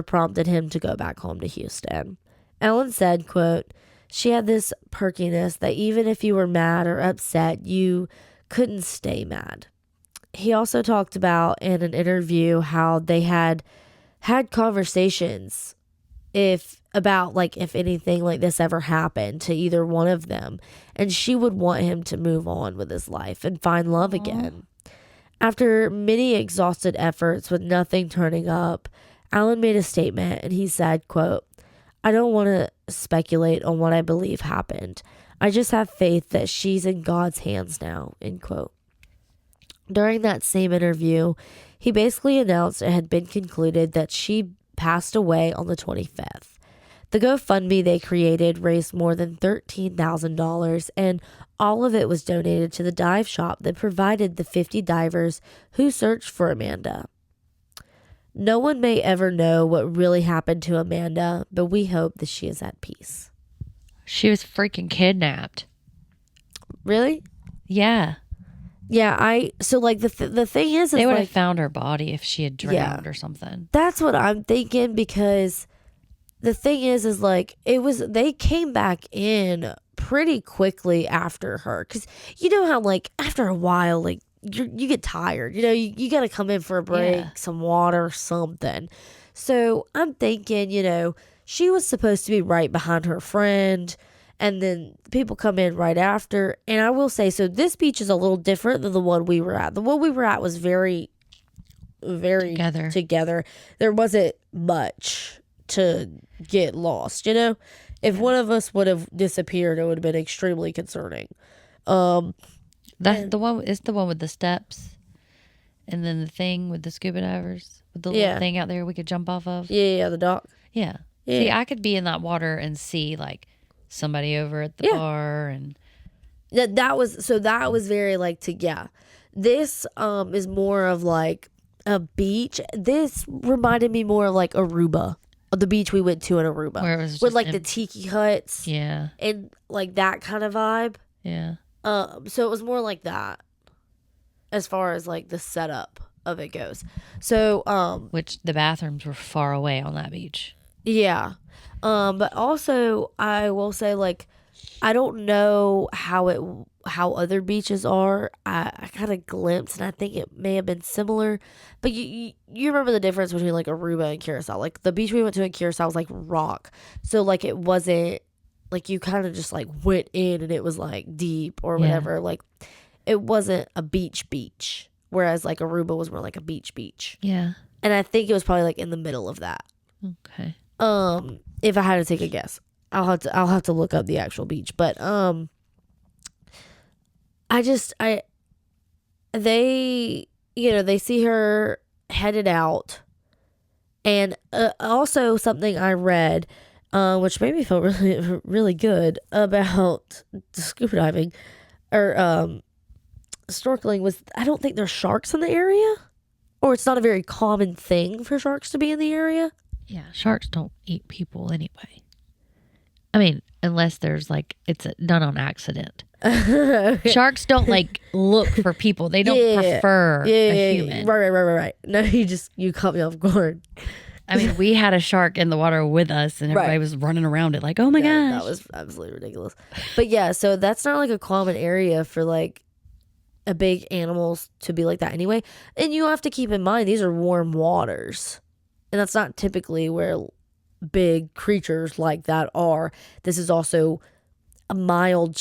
prompted him to go back home to Houston. Alan said, quote, "She had this perkiness that even if you were mad or upset, you couldn't stay mad." He also talked about in an interview how they had conversations if anything like this ever happened to either one of them, and she would want him to move on with his life and find love again. After many exhausted efforts with nothing turning up, Alan made a statement, and he said, quote, "I don't want to speculate on what I believe happened. I just have faith that she's in God's hands now," end quote. During that same interview, he basically announced it had been concluded that she passed away on the 25th. The GoFundMe they created raised more than $13,000, and all of it was donated to the dive shop that provided the 50 divers who searched for Amanda. No one may ever know what really happened to Amanda, but we hope that she is at peace. She was freaking kidnapped. Really? Yeah. Yeah, so like the thing is They would like, have found her body if she had drowned or something. That's what I'm thinking, because the thing is like they came back in pretty quickly after her, because you know how like after a while like you get tired, you got to come in for a break, some water, something. So I'm thinking, she was supposed to be right behind her friend, and then people come in right after. And I will say, so this beach is a little different than the one we were at. The one we were at was very, very together. There wasn't much to get lost, If one of us would have disappeared, it would have been extremely concerning. That's the one. It's the one with the steps, and then the thing with the scuba divers with the little thing out there we could jump off of. Yeah, the dock. Yeah. See, I could be in that water and see like somebody over at the bar, and that was very like This is more of like a beach. This reminded me more of like Aruba. The beach we went to in Aruba, where it was with like the tiki huts, and like that kind of vibe. So it was more like that, as far as like the setup of it goes. So which the bathrooms were far away on that beach. Yeah, but also I will say, like, I don't know how other beaches are. I kind of glimpsed, and I think it may have been similar. But you remember the difference between like Aruba and Curacao? Like the beach we went to in Curacao was like rock, so like it wasn't like you kind of just like went in and it was like deep or whatever. Like it wasn't a beach, whereas like Aruba was more like a beach. Yeah, and I think it was probably like in the middle of that. Okay. If I had to take a guess. I'll have to look up the actual beach, but they see her headed out, and also something I read, which made me feel really really good about scuba diving or snorkeling, was I don't think there's sharks in the area, or it's not a very common thing for sharks to be in the area. Yeah, sharks don't eat people anyway. I mean, unless there's like it's done on accident. Sharks don't like look for people. They don't prefer a human. Right. No, you caught me off guard. I mean, we had a shark in the water with us, and everybody was running around it like, "Oh my gosh!" That was absolutely ridiculous. But yeah, so that's not like a common area for like a big animals to be like that anyway. And you have to keep in mind these are warm waters, and that's not typically where big creatures like that are. This is also a mild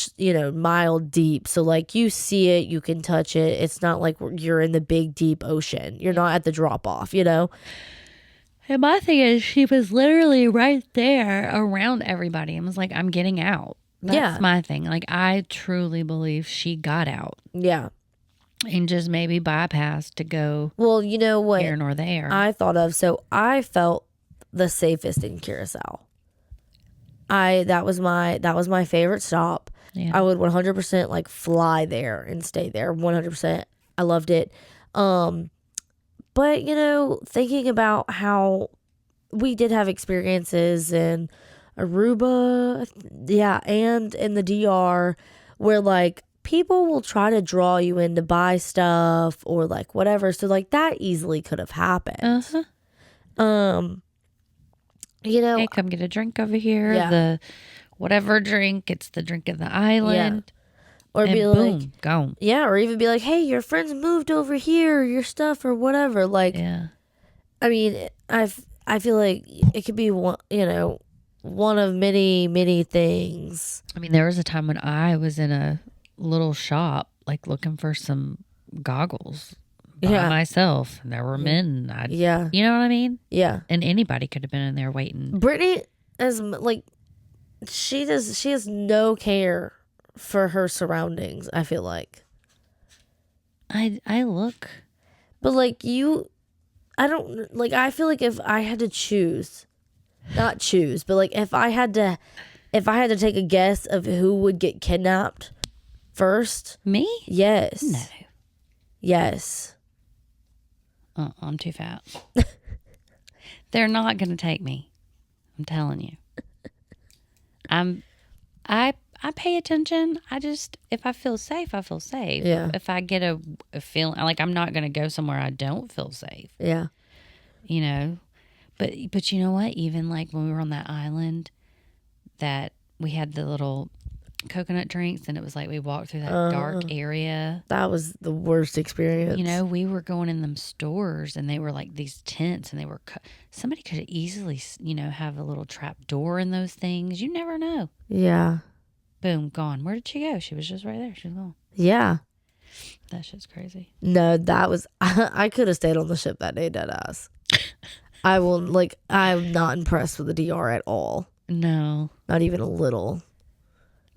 deep, so like you see it, you can touch it. It's not like you're in the big deep ocean. You're not at the drop off. And my thing is, she was literally right there around everybody and was like, "I'm getting out." That's my thing. Like, I truly believe she got out. Yeah. And just maybe bypass to go Well, you know what here nor there. I thought of? So I felt the safest in Curacao. That was my favorite stop. Yeah. I would 100% like fly there and stay there 100%. I loved it. But thinking about how we did have experiences in Aruba, yeah, and in the DR where like people will try to draw you in to buy stuff or like whatever. So like that easily could have happened. Um, Hey, come get a drink over here. Yeah. The whatever drink, it's the drink of the island. Or And be boom, like, gone. yeah, or even be like, hey, your friends moved over here, your stuff or whatever. Like, Yeah. I mean, I feel like it could be one of many, many things. I mean, there was a time when I was in a little shop, like looking for some goggles by myself. And there were men. Yeah. You know what I mean? Yeah. And anybody could have been in there waiting. Brittany is like, she has no care for her surroundings, I feel like. I look. But like I feel like if I had to choose, not choose, but like if I had to take a guess of who would get kidnapped first. Me? Yes. No. Yes. I'm too fat. They're not going to take me. I'm telling you. I pay attention. If I feel safe, I feel safe. Yeah. If I get a feeling like I'm not going to go somewhere I don't feel safe. Yeah. But you know what? Even like when we were on that island, that we had the little coconut drinks, and it was like we walked through that dark area. That was the worst experience. We were going in them stores, and they were like these tents, and they were somebody could have easily have a little trap door in those things. You never know. Yeah. Boom, gone. Where did she go? She was just right there. She was gone. Yeah. That shit's crazy. No, that was I could have stayed on the ship that day, deadass. I'm not impressed with the DR at all. No. Not even a little.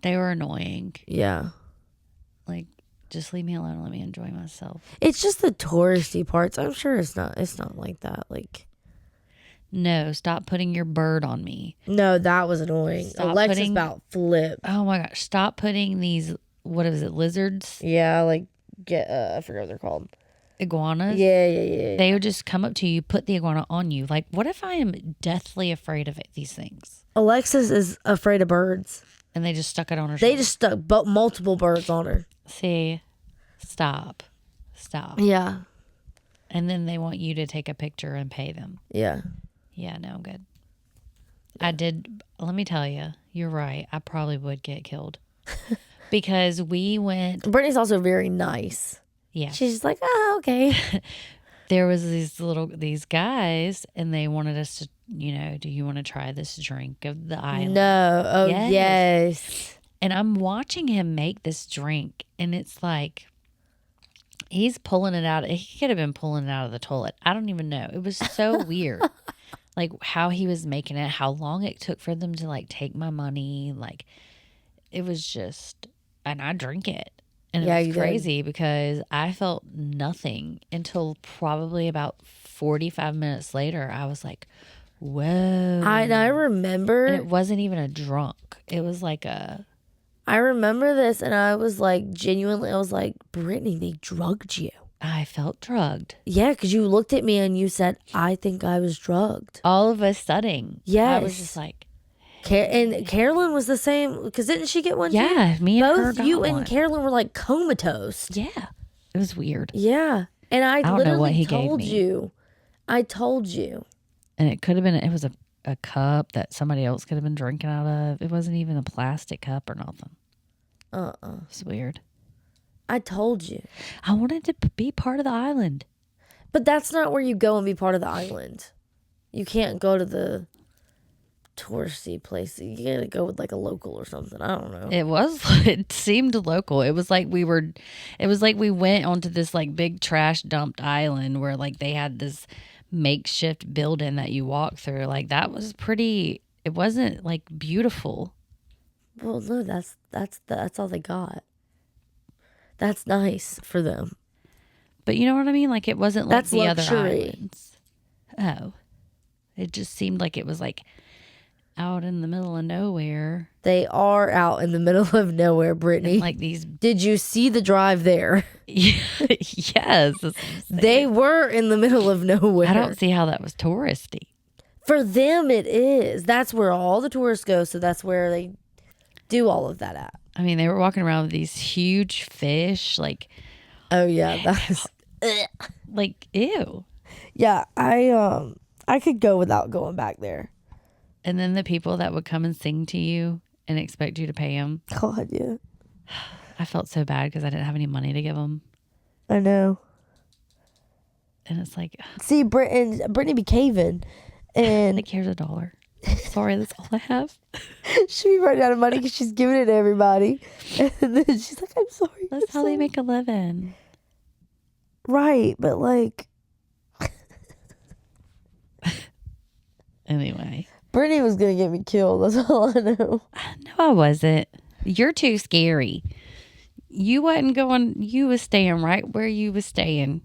They were annoying. Yeah. Like, just leave me alone and let me enjoy myself. It's just the touristy parts. I'm sure it's not like that. Like, no, stop putting your bird on me. no, that was annoying. Alexis about flipped. Oh my gosh, stop putting these, what is it, lizards? Yeah, like, I forget what they're called. Iguanas? Yeah. They would just come up to you, put the iguana on you. Like, what if I am deathly afraid of these things? Alexis is afraid of birds. And they just stuck it on her They shoulder. just stuck multiple birds on her. See, stop. Yeah. And then they want you to take a picture and pay them. Yeah. Yeah, no, I'm good. I did. Let me tell you, you're right. I probably would get killed. Because we went. Brittany's also very nice. Yeah. She's just like, oh, okay. There was these guys, and they wanted us to, do you want to try this drink of the island? No. Oh, yes. And I'm watching him make this drink, and it's like he's pulling it out. He could have been pulling it out of the toilet. I don't even know. It was so weird. Like how he was making it, how long it took for them to like take my money. Like it was just, and I drink it. And it was crazy because I felt nothing until probably about 45 minutes later. I was like, whoa. I remember. And it wasn't even a drunk. It was like I remember this, and I was like, genuinely, I was like, Brittany, they drugged you. I felt drugged. Yeah, because you looked at me and you said, I think I was drugged. All of a sudden. Yes. I was just like. And Carolyn was the same, because didn't she get one too? Yeah, me and her Both you got and one. Carolyn were like comatose. Yeah. It was weird. Yeah. And I don't know what literally he gave told me. you. I told you. And it could have been, it was a cup that somebody else could have been drinking out of. It wasn't even a plastic cup or nothing. It's weird. I told you. I wanted to be part of the island. But that's not where you go and be part of the island. You can't go to the touristy place. You gotta go with like a local or something. I don't know. It seemed local. It was like we went onto this like big trash dumped island where like they had this makeshift building that you walk through. Like that was pretty, it wasn't like beautiful. Well, no, that's all they got. That's nice for them. But you know what I mean? Like, it wasn't like That's the luxury. other islands. Oh. It just seemed like it was like out in the middle of nowhere. They are out in the middle of nowhere, Brittany. And like these. Did you see the drive there? Yes. They were in the middle of nowhere. I don't see how that was touristy. For them, it is. That's where all the tourists go. So that's where they do all of that at. I mean, they were walking around with these huge fish. Like, oh yeah, that's like, ew. Yeah, I could go without going back there. And then the people that would come and sing to you and expect you to pay them. God, yeah. I felt so bad because I didn't have any money to give them. I know. And it's like, see, Brittany be caving. And like, here's $1. Sorry, that's all I have. She be running out of money because she's giving it to everybody. And then she's like, I'm sorry. That's how they make a living. Right, but like. Anyway. Brittany was going to get me killed. That's all I know. No, I wasn't. You're too scary. You wasn't going, you was staying right where you was staying.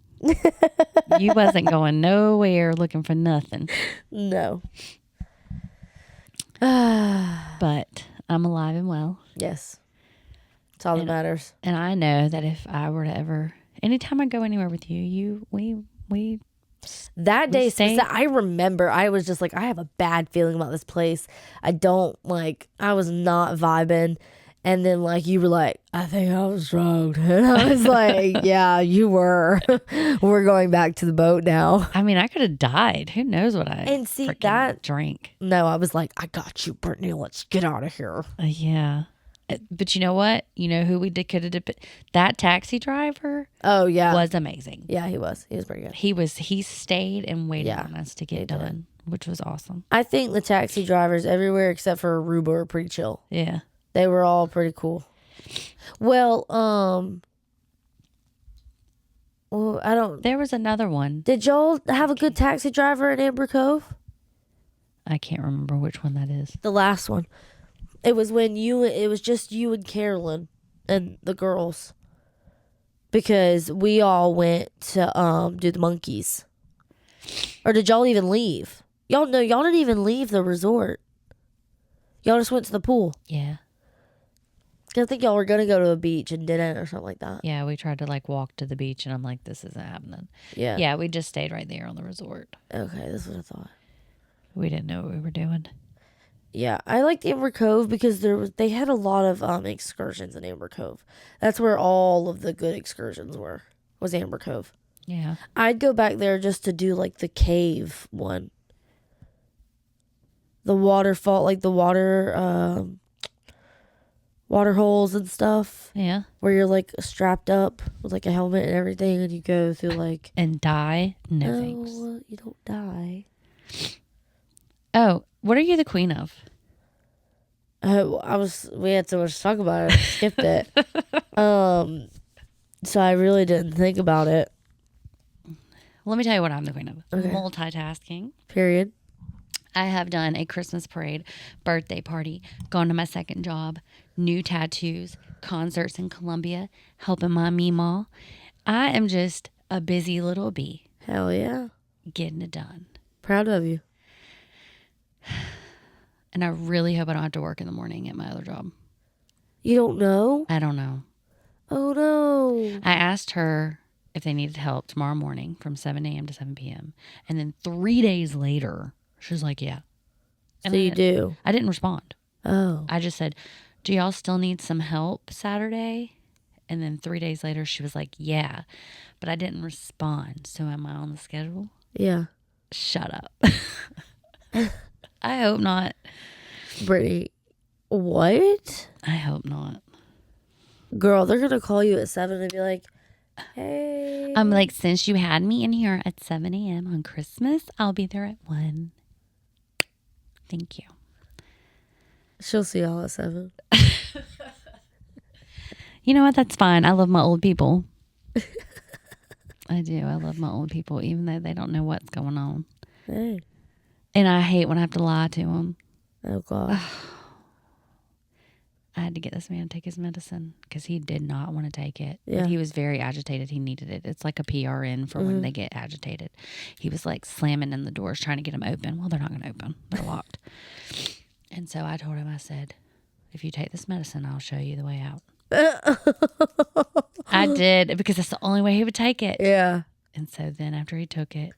You wasn't going nowhere looking for nothing. No. But I'm alive and well. Yes. That's all that matters. And I know that if I were to ever, anytime I go anywhere with you, we that day, I remember I was just like, I have a bad feeling about this place. I was not vibing. And then like, you were like, I think I was drugged. And I was like, yeah, you were. We're going back to the boat now. I mean, I could have died. Who knows what I drank. No, I was like, I got you, Brittany. Let's get out of here. Yeah. But you know what? You know who we could have that taxi driver? Oh yeah, was amazing. Yeah, he was. He was pretty good. He stayed and waited on us to get done, which was awesome. I think the taxi drivers everywhere except for Aruba are pretty chill. Yeah, they were all pretty cool. Well, I don't. There was another one. Did y'all have a good taxi driver in Amber Cove? I can't remember which one that is. The last one. It was it was just you and Carolyn and the girls. Because we all went to do the monkeys. Or did y'all even leave? Y'all didn't even leave the resort. Y'all just went to the pool. Yeah. I think y'all were going to go to a beach and didn't or something like that. Yeah, we tried to like walk to the beach and I'm like, this isn't happening. Yeah. Yeah, we just stayed right there on the resort. Okay, that's what I thought. We didn't know what we were doing. Yeah, I liked Amber Cove because they had a lot of excursions in Amber Cove. That's where all of the good excursions was Amber Cove. Yeah. I'd go back there just to do like the cave one. The waterfall, like the water holes and stuff. Yeah. Where you're like strapped up with like a helmet and everything and you go through like. And die? No thanks. You don't die. Oh, what are you the queen of? We had so much to talk about it, I skipped it. So I really didn't think about it. Let me tell you what I'm the queen of. Okay. Multitasking. Period. I have done a Christmas parade, birthday party, gone to my second job, new tattoos, concerts in Columbia, helping my meemaw. I am just a busy little bee. Hell yeah. Getting it done. Proud of you. And I really hope I don't have to work in the morning at my other job. You don't know? I don't know. Oh, no. I asked her if they needed help tomorrow morning from 7 a.m. to 7 p.m. And then 3 days later, she was like, yeah. And so you do? I didn't respond. Oh. I just said, do y'all still need some help Saturday? And then 3 days later, she was like, yeah. But I didn't respond. So am I on the schedule? Yeah. Shut up. I hope not. Brittany, what? I hope not. Girl, they're going to call you at 7 and be like, hey. I'm like, since you had me in here at 7 a.m. on Christmas, I'll be there at 1. Thank you. She'll see y'all at 7. You know what? That's fine. I love my old people. I do. I love my old people, even though they don't know what's going on. Hey. And I hate when I have to lie to them. Oh, God. I I had to get this man to take his medicine because he did not want to take it. Yeah. But he was very agitated. He needed it. It's like a PRN for when they get agitated. He was like slamming in the doors trying to get them open. Well, they're not going to open. They're locked. And so I told him, I said, if you take this medicine, I'll show you the way out. I did, because that's the only way he would take it. Yeah. And so then after he took it,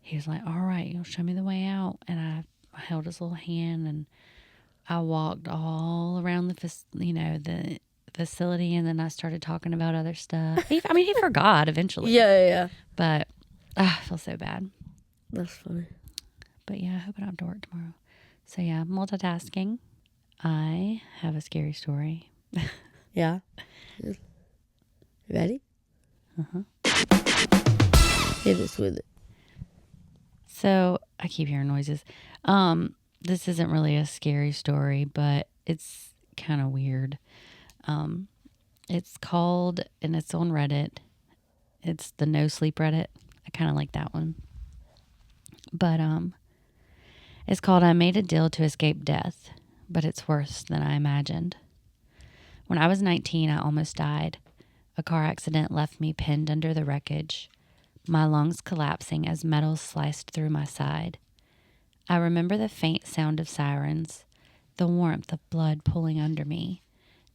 he was like, all right, you'll show me the way out. And I held his little hand and I walked all around the facility, and then I started talking about other stuff. He forgot eventually. Yeah. But I feel so bad. That's funny. But yeah, I hope I don't have to work tomorrow. So yeah, multitasking. I have a scary story. Yeah. You ready? Hit us with it. So I keep hearing noises. This isn't really a scary story, but it's kind of weird. It's called, and it's on Reddit. It's the No Sleep Reddit. I kind of like that one. But it's called I Made a Deal to Escape Death, but it's worse than I imagined. When I was 19, I almost died. A car accident left me pinned under the wreckage, my lungs collapsing as metal sliced through my side. I remember the faint sound of sirens, the warmth of blood pulling under me,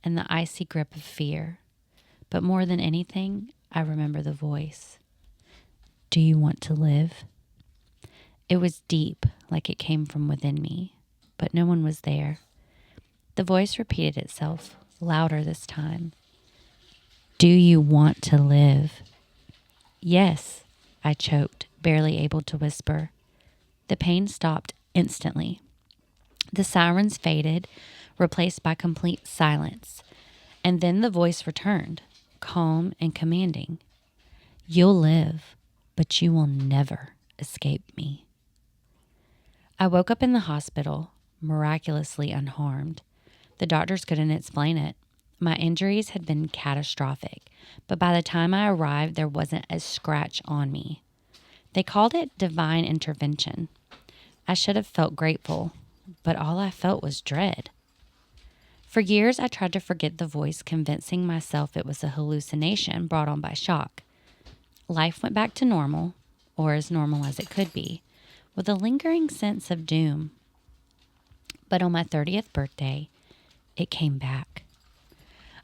and the icy grip of fear. But more than anything, I remember the voice. Do you want to live? It was deep, like it came from within me, but no one was there. The voice repeated itself, louder this time. Do you want to live? Yes, I choked, barely able to whisper. The pain stopped instantly. The sirens faded, replaced by complete silence. And then the voice returned, calm and commanding. You'll live, but you will never escape me. I woke up in the hospital, miraculously unharmed. The doctors couldn't explain it. My injuries had been catastrophic, but by the time I arrived, there wasn't a scratch on me. They called it divine intervention. I should have felt grateful, but all I felt was dread. For years, I tried to forget the voice, convincing myself it was a hallucination brought on by shock. Life went back to normal, or as normal as it could be, with a lingering sense of doom. But on my 30th birthday, it came back.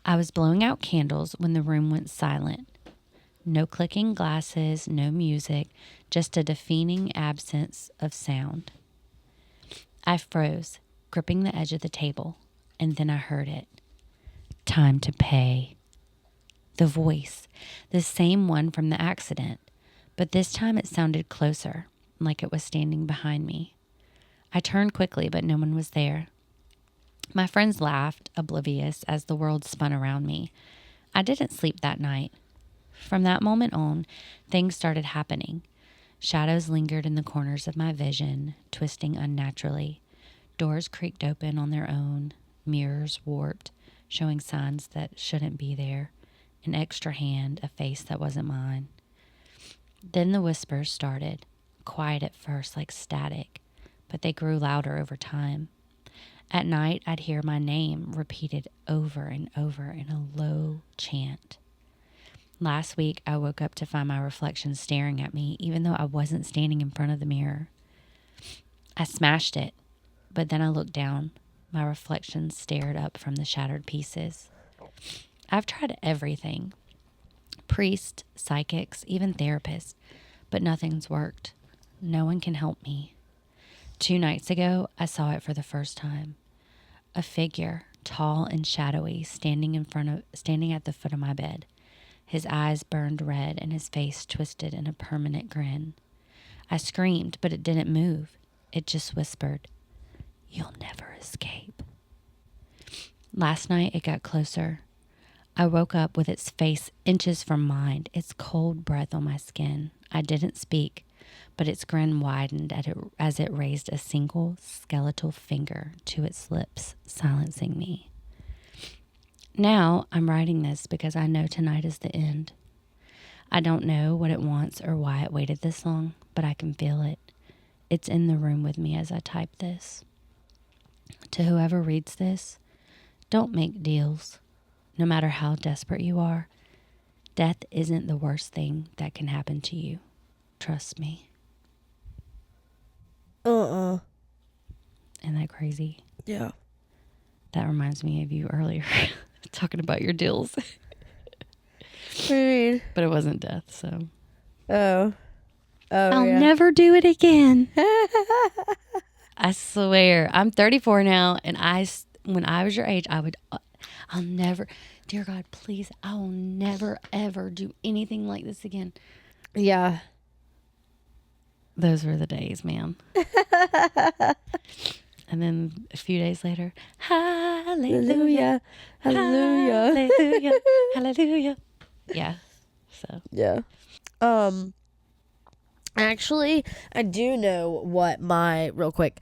I was blowing out candles when the room went silent. No clicking glasses, no music, just a deafening absence of sound. I froze, gripping the edge of the table, and then I heard it. Time to pay. The voice, the same one from the accident, but this time it sounded closer, like it was standing behind me. I turned quickly, but no one was there. My friends laughed, oblivious, as the world spun around me. I didn't sleep that night. From that moment on, things started happening. Shadows lingered in the corners of my vision, twisting unnaturally. Doors creaked open on their own, mirrors warped, showing signs that shouldn't be there. An extra hand, a face that wasn't mine. Then the whispers started, quiet at first like static, but they grew louder over time. At night, I'd hear my name repeated over and over in a low chant. Last week, I woke up to find my reflection staring at me, even though I wasn't standing in front of the mirror. I smashed it, but then I looked down. My reflection stared up from the shattered pieces. I've tried everything. Priests, psychics, even therapists, but nothing's worked. No one can help me. 2 nights ago, I saw it for the first time. A figure, tall and shadowy, standing at the foot of my bed. His eyes burned red and his face twisted in a permanent grin. I screamed, but it didn't move. It just whispered, "You'll never escape." Last night, it got closer. I woke up with its face inches from mine, its cold breath on my skin. I didn't speak, but its grin widened as it raised a single skeletal finger to its lips, silencing me. Now I'm writing this because I know tonight is the end. I don't know what it wants or why it waited this long, but I can feel it. It's in the room with me as I type this. To whoever reads this, Don't make deals. No matter how desperate you are, death isn't the worst thing that can happen to you. Trust me. Isn't that crazy? Yeah. That reminds me of you earlier talking about your deals. What do you mean? But it wasn't death, so. Oh. I'll Yeah. never do it again. I swear. I'm 34 now, and when I was your age, I'll never, dear God, please, I will never, ever do anything like this again. Yeah. Those were the days, man. And then a few days later, hallelujah, Hallelujah. hallelujah, hallelujah. Yeah. So. Yeah. Actually, I do know what my what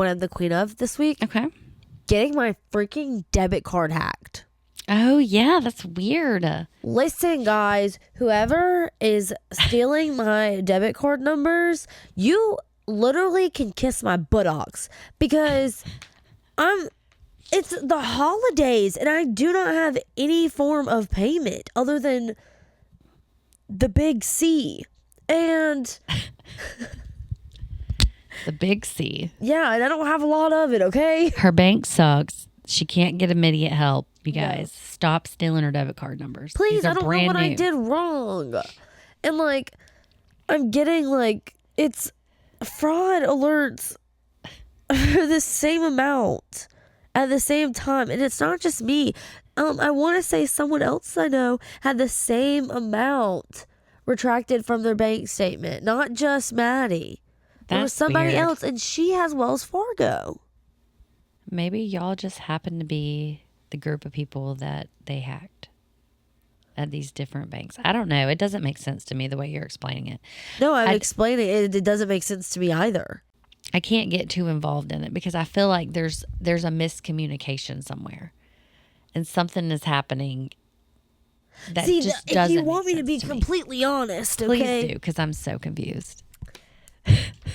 I'm the queen of this week. Okay. Getting my freaking debit card hacked. Oh, yeah, that's weird. Listen, guys, whoever is stealing my debit card numbers, you literally can kiss my buttocks because it's the holidays and I do not have any form of payment other than the big C. And The big C. yeah, and I don't have a lot of it, okay? Her bank sucks. She can't get immediate help. You guys, stop stealing her debit card numbers. Please, These are I don't know brand what I new. did wrong. And like, I'm getting like, it's fraud alerts for the same amount at the same time. And it's not just me. I want to say someone else I know had the same amount retracted from their bank statement. Not just Maddie. There was That's somebody weird. else, and she has Wells Fargo. Maybe y'all just happen to be the group of people that they hacked at these different banks. I don't know. It doesn't make sense to me the way you're explaining it. No, I'm explaining it. It doesn't make sense to me either. I can't get too involved in it because I feel like there's a miscommunication somewhere, and something is happening that See, just if doesn't. you want me make to be sense me. completely honest, okay? Please do, because I'm so confused.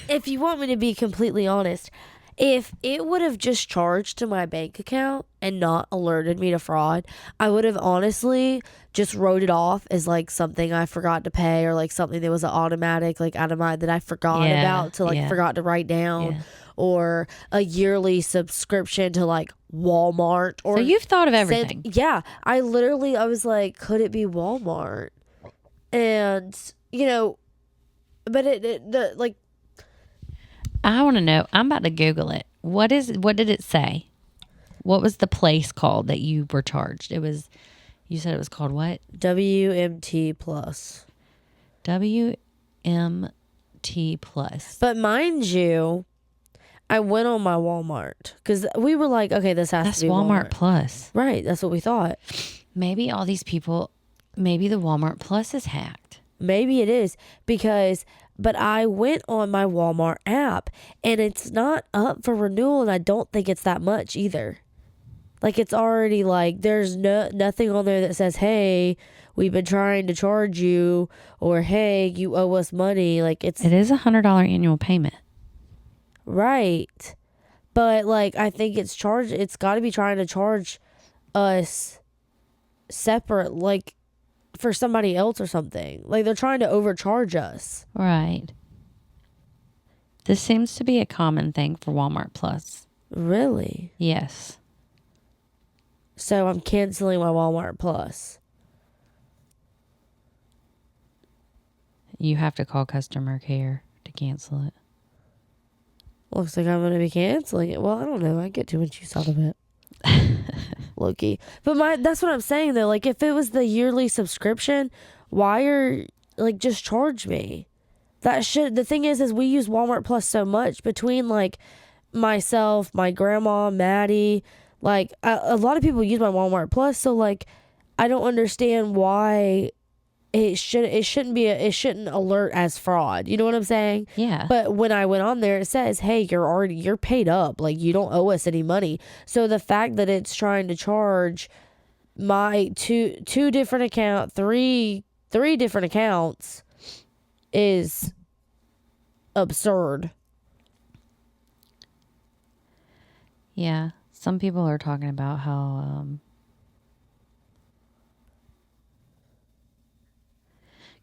If you want me to be completely honest, if it would have just charged to my bank account and not alerted me to fraud, I would have honestly just wrote it off as like something I forgot to pay or like something that was an automatic like out of my that I forgot about to like forgot to write down or a yearly subscription to like Walmart or So you've thought of everything. yeah, I was like, could it be Walmart? And you know, but like I want to know. I'm about to Google it. What did it say? What was the place called that you were charged? You said it was called what? WMT Plus. WMT Plus. But mind you, I went on my Walmart because we were like, okay, this has to be Walmart Plus. Right. That's what we thought. Maybe all these people, maybe the Walmart Plus is hacked. Maybe it is but I went on my Walmart app and it's not up for renewal and I don't think it's that much either. Like it's already like there's nothing on there that says, hey, we've been trying to charge you or hey, you owe us money. Like it is $100 annual payment. Right. But like I think it's got to be trying to charge us separate like for somebody else or something. Like they're trying to overcharge us. Right. This seems to be a common thing for Walmart Plus. Really? Yes. So I'm canceling my Walmart Plus. You have to call customer care to cancel it. Looks like I'm going to be canceling it. Well, I don't know. I get too much use out of it. Loki. But that's what I'm saying though. Like if it was the yearly subscription, why just charge me? The thing is we use Walmart Plus so much between like myself, my grandma, Maddie, like a lot of people use my Walmart Plus. So like, I don't understand why it shouldn't alert as fraud. You know what I'm saying? Yeah. But when I went on there, it says, hey, you're paid up. Like you don't owe us any money. So the fact that it's trying to charge my two different three different accounts is absurd. Yeah. Some people are talking about how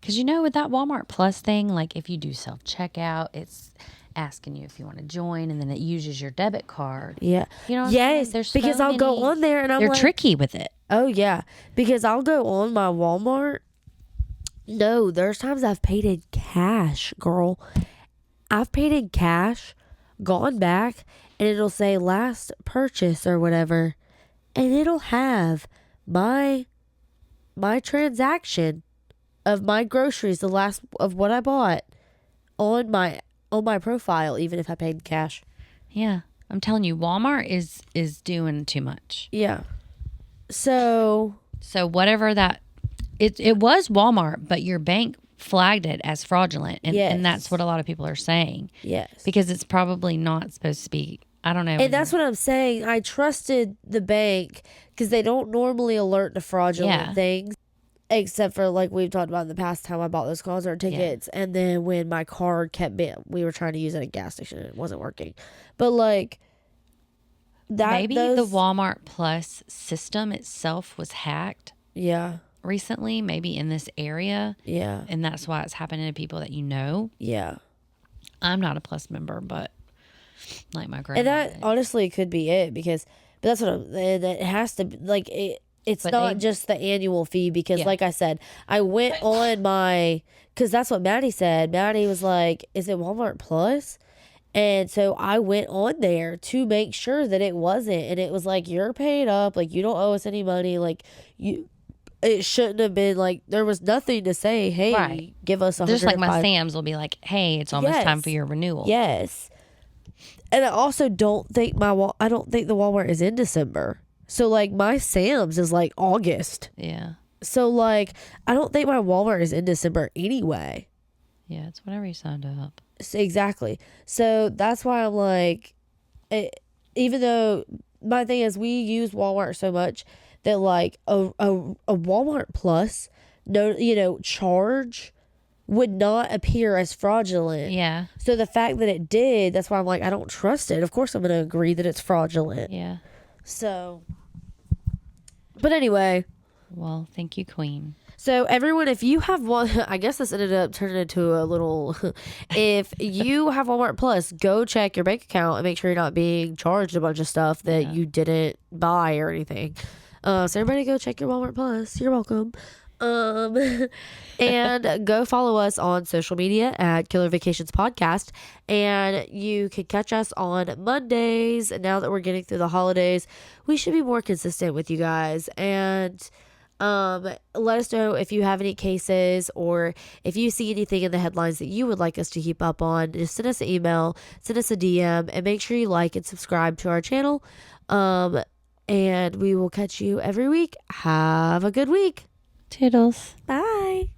because with that Walmart Plus thing, like if you do self-checkout, it's asking you if you want to join, and then it uses your debit card. Yeah. You know what I'm Yes, saying? There's because I'll go on there and I'm they're like, tricky with it. oh yeah, because I'll go on my Walmart. No, there's times I've paid in cash, girl. I've paid in cash, gone back, and it'll say last purchase or whatever, and it'll have my transaction of my groceries, the last of what I bought, on my profile, even if I paid in cash. Yeah, I'm telling you, Walmart is doing too much. Yeah. So whatever that it was Walmart, but your bank flagged it as fraudulent, and that's what a lot of people are saying. Yes. Because it's probably not supposed to be. I don't know. And that's what I'm saying. I trusted the bank because they don't normally alert to fraudulent things. Except for, like we've talked about in the past, time I bought those concert tickets, and then when my card kept being, we were trying to use it at a gas station and it wasn't working. But like that, maybe the Walmart Plus system itself was hacked. Yeah. Recently, maybe in this area. Yeah. And that's why it's happening to people that you know. Yeah. I'm not a Plus member, but like my grandma. And that honestly could be it but that's what it has to be, like it. It's not just the annual fee because, like I said, I went on because that's what Maddie said. Maddie was like, is it Walmart Plus? And so I went on there to make sure that it wasn't. And it was like, you're paid up. Like, you don't owe us any money. Like, it shouldn't have been like, there was nothing to say, hey, give us $105. Just like my Sam's will be like, hey, it's almost time for your renewal. Yes. And I also don't think the Walmart is in December. So, like, my Sam's is, like, August. Yeah. So, like, I don't think my Walmart is in December anyway. Yeah, it's whenever you signed up. Exactly. So, that's why I'm like, even though my thing is we use Walmart so much that, like, a Walmart Plus, charge would not appear as fraudulent. Yeah. So, the fact that it did, that's why I'm like, I don't trust it. Of course, I'm going to agree that it's fraudulent. Yeah. So, but anyway. Well, thank you, Queen. So everyone, if you have one, I guess this ended up turning into a little, if you have Walmart Plus, go check your bank account and make sure you're not being charged a bunch of stuff that you didn't buy or anything. So everybody go check your Walmart Plus. You're welcome. And go follow us on social media at Killer Vacations Podcast, and you can catch us on Mondays. And now that we're getting through the holidays, we should be more consistent with you guys. And let us know if you have any cases or if you see anything in the headlines that you would like us to keep up on. Just send us an email, send us a DM, and make sure you like and subscribe to our channel. And we will catch you every week. Have a good week. Toodles. Bye.